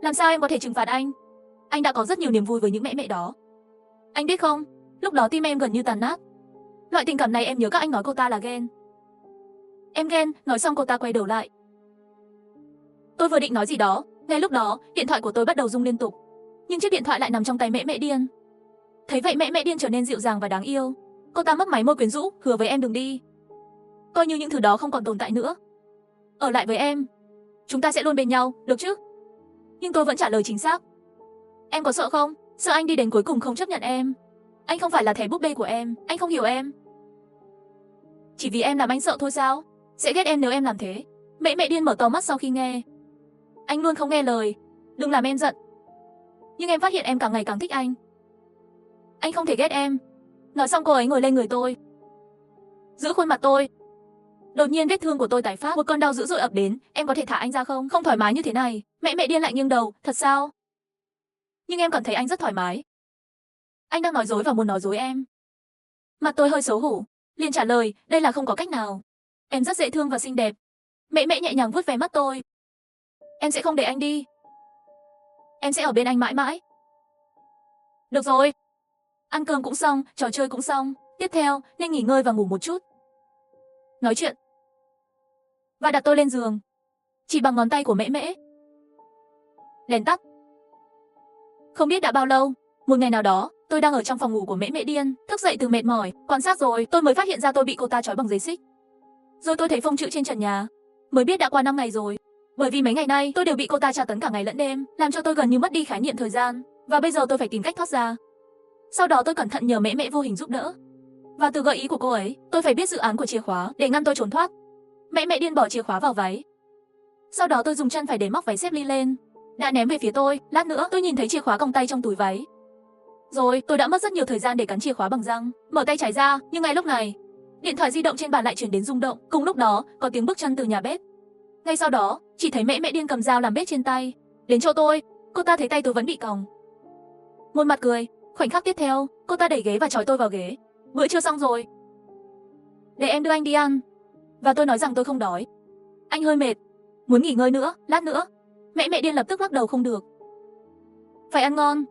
Làm sao em có thể trừng phạt anh? Anh đã có rất nhiều niềm vui với những mẹ đó. Anh biết không, lúc đó tim em gần như tàn nát. Loại tình cảm này em nhớ các anh nói cô ta là ghen. Em ghen, nói xong cô ta quay đầu lại. Tôi vừa định nói gì đó, ngay lúc đó, điện thoại của tôi bắt đầu rung liên tục. Nhưng chiếc điện thoại lại nằm trong tay mẹ điên. Thấy vậy mẹ điên trở nên dịu dàng và đáng yêu. Cô ta mấp máy môi quyến rũ, hứa với em đừng đi. Coi như những thứ đó không còn tồn tại nữa. Ở lại với em. Chúng ta sẽ luôn bên nhau, được chứ? Nhưng tôi vẫn trả lời chính xác. Em có sợ không? Sợ anh đi đến cuối cùng không chấp nhận em. Anh không phải là thẻ búp bê của em, anh không hiểu em. Chỉ vì em làm anh sợ thôi sao? Sẽ ghét em nếu em làm thế. Mẹ điên mở to mắt sau khi nghe. Anh luôn không nghe lời. Đừng làm em giận. Nhưng em phát hiện em càng ngày càng thích anh. Anh không thể ghét em. Nói xong cô ấy ngồi lên người tôi, giữ khuôn mặt tôi. Đột nhiên vết thương của tôi tái phát, một cơn đau dữ dội ập đến. Em có thể thả anh ra không? Không thoải mái như thế này. Mẹ điên lại nghiêng đầu. Thật sao? Nhưng em cảm thấy anh rất thoải mái. Anh đang nói dối và muốn nói dối em. Mặt tôi hơi xấu hổ, liền trả lời, đây là không có cách nào. Em rất dễ thương và xinh đẹp. Mẹ nhẹ nhàng vuốt ve mắt tôi. Em sẽ không để anh đi. Em sẽ ở bên anh mãi mãi. Được rồi. Ăn cơm cũng xong, trò chơi cũng xong. Tiếp theo, nên nghỉ ngơi và ngủ một chút. Nói chuyện. Và đặt tôi lên giường. Chỉ bằng ngón tay của mẹ. Đèn tắt. Không biết đã bao lâu, một ngày nào đó, tôi đang ở trong phòng ngủ của mẹ điên, thức dậy từ mệt mỏi, quan sát rồi, tôi mới phát hiện ra tôi bị cô ta trói bằng dây xích. Rồi tôi thấy phông chữ trên trần nhà, mới biết đã qua 5 ngày rồi. Bởi vì mấy ngày nay tôi đều bị cô ta tra tấn cả ngày lẫn đêm, làm cho tôi gần như mất đi khái niệm thời gian, và bây giờ tôi phải tìm cách thoát ra. Sau đó tôi cẩn thận nhờ mẹ vô hình giúp đỡ. Và từ gợi ý của cô ấy, tôi phải biết dự án của chìa khóa để ngăn tôi trốn thoát. Mẹ điên bỏ chìa khóa vào váy. Sau đó tôi dùng chân phải để móc váy xếp ly lên, đã ném về phía tôi. Lát nữa tôi nhìn thấy chìa khóa còng tay trong túi váy. Rồi tôi đã mất rất nhiều thời gian để cắn chìa khóa bằng răng, mở tay trái ra. Nhưng ngay lúc này, điện thoại di động trên bàn lại truyền đến rung động. Cùng lúc đó có tiếng bước chân từ nhà bếp. Ngay sau đó chỉ thấy mẹ điên cầm dao làm bếp trên tay đến chỗ tôi. Cô ta thấy tay tôi vẫn bị còng, một mặt cười. Khoảnh khắc tiếp theo, cô ta đẩy ghế và trói tôi vào ghế. Bữa trưa xong rồi, để em đưa anh đi ăn. Và tôi nói rằng tôi không đói. Anh hơi mệt, muốn nghỉ ngơi nữa, lát nữa. Mẹ điên lập tức lắc đầu không được. Phải ăn ngon.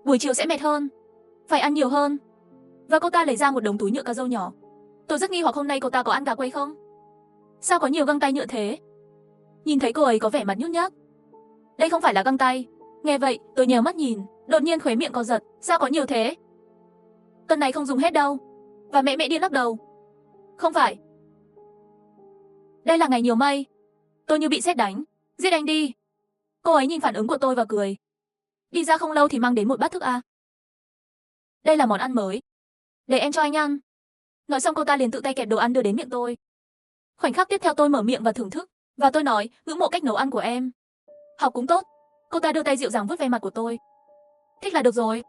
Buổi chiều sẽ mệt hơn. Phải ăn nhiều hơn. Và cô ta lấy ra một đống túi nhựa ca râu nhỏ. Tôi rất nghi hoặc hôm nay cô ta có ăn gà quay không? Sao có nhiều găng tay nhựa thế? Nhìn thấy cô ấy có vẻ mặt nhút nhát. Đây không phải là găng tay. Nghe vậy, tôi nhèo mắt nhìn, đột nhiên khóe miệng co giật. Sao có nhiều thế? Tuần này không dùng hết đâu. Và mẹ điên lắc đầu. Không phải. Đây là ngày nhiều mây. Tôi như bị sét đánh. Giết anh đi. Cô ấy nhìn phản ứng của tôi và cười. Đi ra không lâu thì mang đến một bát thức à? Đây là món ăn mới. Để em cho anh ăn. Nói xong cô ta liền tự tay kẹp đồ ăn đưa đến miệng tôi. Khoảnh khắc tiếp theo tôi mở miệng và thưởng thức. Và tôi nói, ngưỡng mộ cách nấu ăn của em. Học cũng tốt. Cô ta đưa tay dịu dàng vuốt ve mặt của tôi. Thích là được rồi.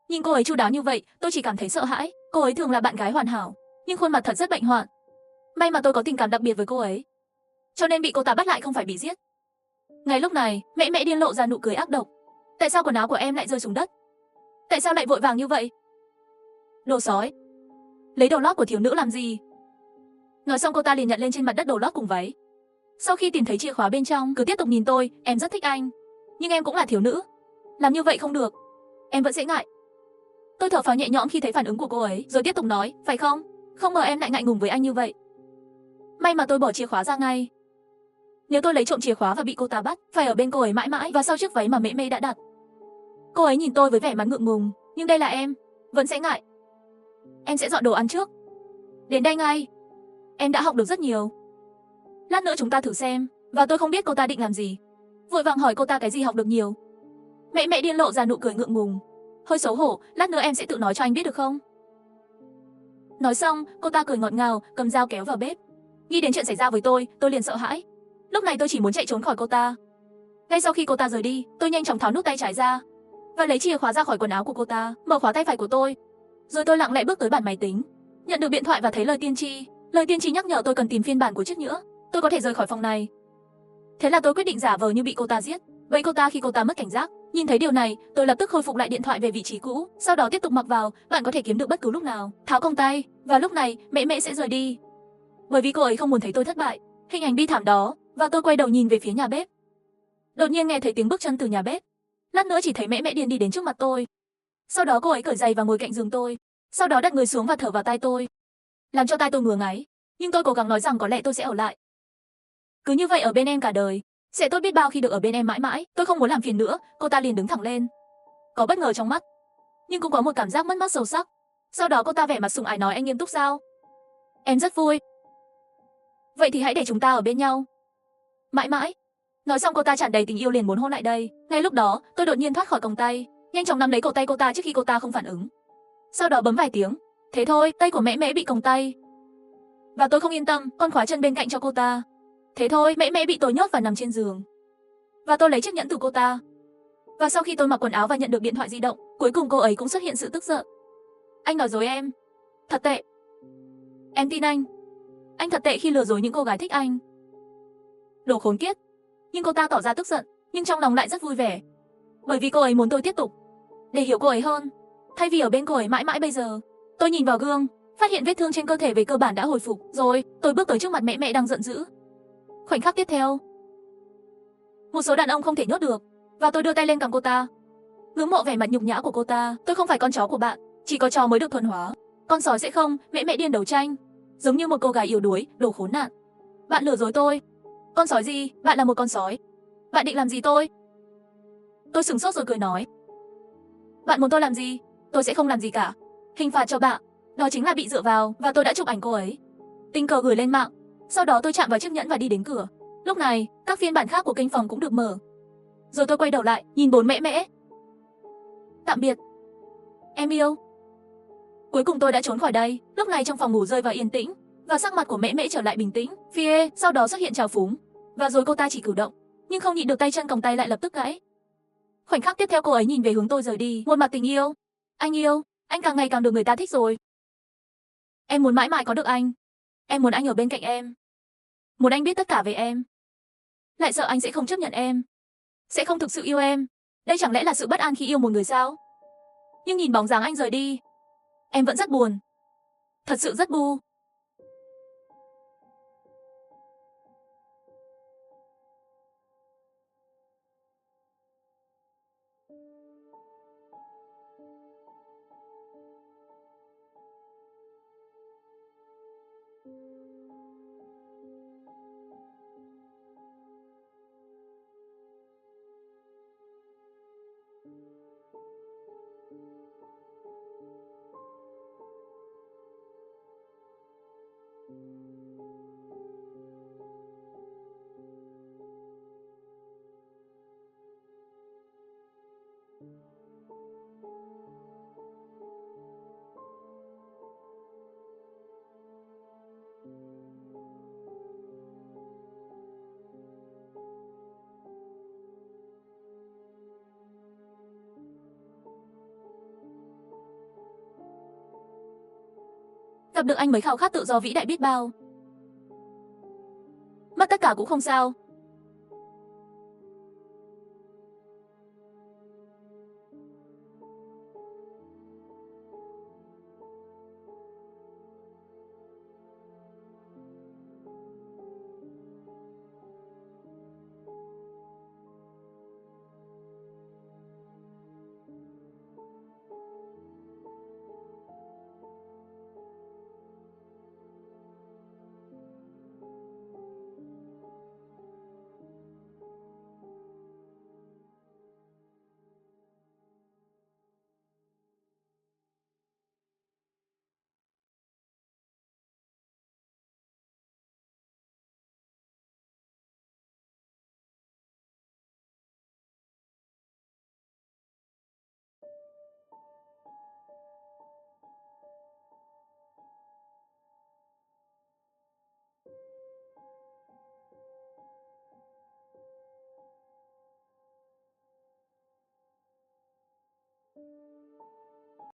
Nhìn cô ấy chu đáo như vậy, tôi chỉ cảm thấy sợ hãi. Cô ấy thường là bạn gái hoàn hảo, nhưng khuôn mặt thật rất bệnh hoạn. May mà tôi có tình cảm đặc biệt với cô ấy, cho nên bị cô ta bắt lại không phải bị giết. Ngay lúc này, mẹ điên lộ ra nụ cười ác độc. Tại sao quần áo của em lại rơi xuống đất? Tại sao lại vội vàng như vậy? Đồ sói. Lấy đồ lót của thiếu nữ làm gì? Nói xong cô ta liền nhặt lên trên mặt đất đồ lót cùng váy. Sau khi tìm thấy chìa khóa bên trong, cứ tiếp tục nhìn tôi, em rất thích anh. Nhưng em cũng là thiếu nữ. Làm như vậy không được. Em vẫn sẽ ngại. Tôi thở phào nhẹ nhõm khi thấy phản ứng của cô ấy, rồi tiếp tục nói, phải không? Không ngờ em lại ngại ngùng với anh như vậy. May mà tôi bỏ chìa khóa ra ngay. Nếu tôi lấy trộm chìa khóa và bị cô ta bắt, phải ở bên cô ấy mãi mãi và sau chiếc váy mà mẹ đã đặt. Cô ấy nhìn tôi với vẻ mặt ngượng ngùng, nhưng đây là em, vẫn sẽ ngại. Em sẽ dọn đồ ăn trước. Đến đây ngay. Em đã học được rất nhiều. Lát nữa chúng ta thử xem. Và tôi không biết cô ta định làm gì. Vội vàng hỏi cô ta cái gì học được nhiều. Mẹ điên lộ ra nụ cười ngượng ngùng. Hơi xấu hổ, lát nữa em sẽ tự nói cho anh biết được không? Nói xong, cô ta cười ngọt ngào, cầm dao kéo vào bếp. Nghĩ đến chuyện xảy ra với tôi liền sợ hãi. Lúc này tôi chỉ muốn chạy trốn khỏi cô ta. Ngay sau khi cô ta rời đi, tôi nhanh chóng tháo nút tay trái ra và lấy chìa khóa ra khỏi quần áo của cô ta, mở khóa tay phải của tôi. Rồi tôi lặng lẽ bước tới bàn máy tính, nhận được điện thoại và thấy lời tiên tri. Lời tiên tri nhắc nhở tôi cần tìm phiên bản của chiếc nhẫn. Tôi có thể rời khỏi phòng này. Thế là tôi quyết định giả vờ như bị cô ta giết. Vậy cô ta khi cô ta mất cảnh giác. Nhìn thấy điều này, tôi lập tức khôi phục lại điện thoại về vị trí cũ, sau đó tiếp tục mặc vào, bạn có thể kiếm được bất cứ lúc nào. Tháo còng tay, và lúc này, mẹ sẽ rời đi. Bởi vì cô ấy không muốn thấy tôi thất bại. Hình ảnh bi thảm đó, và tôi quay đầu nhìn về phía nhà bếp. Đột nhiên nghe thấy tiếng bước chân từ nhà bếp. Lát nữa chỉ thấy mẹ điên đi đến trước mặt tôi. Sau đó cô ấy cởi giày và ngồi cạnh giường tôi. Sau đó đặt người xuống và thở vào tai tôi, làm cho tai tôi ngứa ngáy. Nhưng tôi cố gắng nói rằng có lẽ tôi sẽ ở lại. Cứ như vậy ở bên em cả đời. Sẽ tốt biết bao khi được ở bên em mãi mãi. Tôi không muốn làm phiền nữa. Cô ta liền đứng thẳng lên. Có bất ngờ trong mắt, nhưng cũng có một cảm giác mất mát sâu sắc. Sau đó cô ta vẻ mặt sủng ái nói, anh nghiêm túc sao? Em rất vui. Vậy thì hãy để chúng ta ở bên nhau mãi mãi. Nói xong cô ta tràn đầy tình yêu liền muốn hôn lại đây. Ngay lúc đó, tôi đột nhiên thoát khỏi còng tay, nhanh chóng nắm lấy cổ tay cô ta trước khi cô ta không phản ứng. Sau đó bấm vài tiếng. Thế thôi, tay của mẹ bị còng tay. Và tôi không yên tâm, con khóa chân bên cạnh cho cô ta. Thế thôi, mẹ bị tôi nhốt và nằm trên giường. Và tôi lấy chiếc nhẫn từ cô ta. Và sau khi tôi mặc quần áo và nhận được điện thoại di động, cuối cùng cô ấy cũng xuất hiện sự tức giận. Anh nói dối em. Thật tệ. Em tin anh. Anh thật tệ khi lừa dối những cô gái thích anh. Đồ khốn kiếp. Nhưng cô ta tỏ ra tức giận, nhưng trong lòng lại rất vui vẻ. Bởi vì cô ấy muốn tôi tiếp tục, để hiểu cô ấy hơn, thay vì ở bên cô ấy mãi mãi bây giờ. Tôi nhìn vào gương, phát hiện vết thương trên cơ thể về cơ bản đã hồi phục. Rồi, tôi bước tới trước mặt mẹ đang giận dữ. Khoảnh khắc tiếp theo, một số đàn ông không thể nhốt được, và tôi đưa tay lên cầm cô ta. Ngưỡng mộ vẻ mặt nhục nhã của cô ta. Tôi không phải con chó của bạn, chỉ có chó mới được thuần hóa. Con sói sẽ không. Mẹ điên đấu tranh, giống như một cô gái yếu đuối, đồ khốn nạn. Bạn lừa dối tôi. Con sói gì? Bạn là một con sói. Bạn định làm gì tôi? Tôi sửng sốt rồi cười nói. Bạn muốn tôi làm gì? Tôi sẽ không làm gì cả. Hình phạt cho bạn, đó chính là bị dựa vào, và tôi đã chụp ảnh cô ấy, tình cờ gửi lên mạng. Sau đó tôi chạm vào chiếc nhẫn và đi đến cửa. Lúc này, các phiên bản khác của kênh phòng cũng được mở. Rồi tôi quay đầu lại, nhìn bốn mẹ. Tạm biệt, em yêu. Cuối cùng tôi đã trốn khỏi đây. Lúc này trong phòng ngủ rơi vào yên tĩnh, và sắc mặt của mẹ trở lại bình tĩnh. Phie, sau đó xuất hiện trào phúng. Và rồi cô ta chỉ cử động, nhưng không nhịn được tay chân còng tay lại lập tức gãy. Khoảnh khắc tiếp theo cô ấy nhìn về hướng tôi rời đi, một mặt tình yêu. Anh yêu, anh càng ngày càng được người ta thích rồi. Em muốn mãi mãi có được anh. Em muốn anh ở bên cạnh em. Muốn anh biết tất cả về em. Lại sợ anh sẽ không chấp nhận em, sẽ không thực sự yêu em. Đây chẳng lẽ là sự bất an khi yêu một người sao? Nhưng nhìn bóng dáng anh rời đi, em vẫn rất buồn. Thật sự rất bu. Gặp được anh mới khao khát tự do vĩ đại biết bao. Mất tất cả cũng không sao,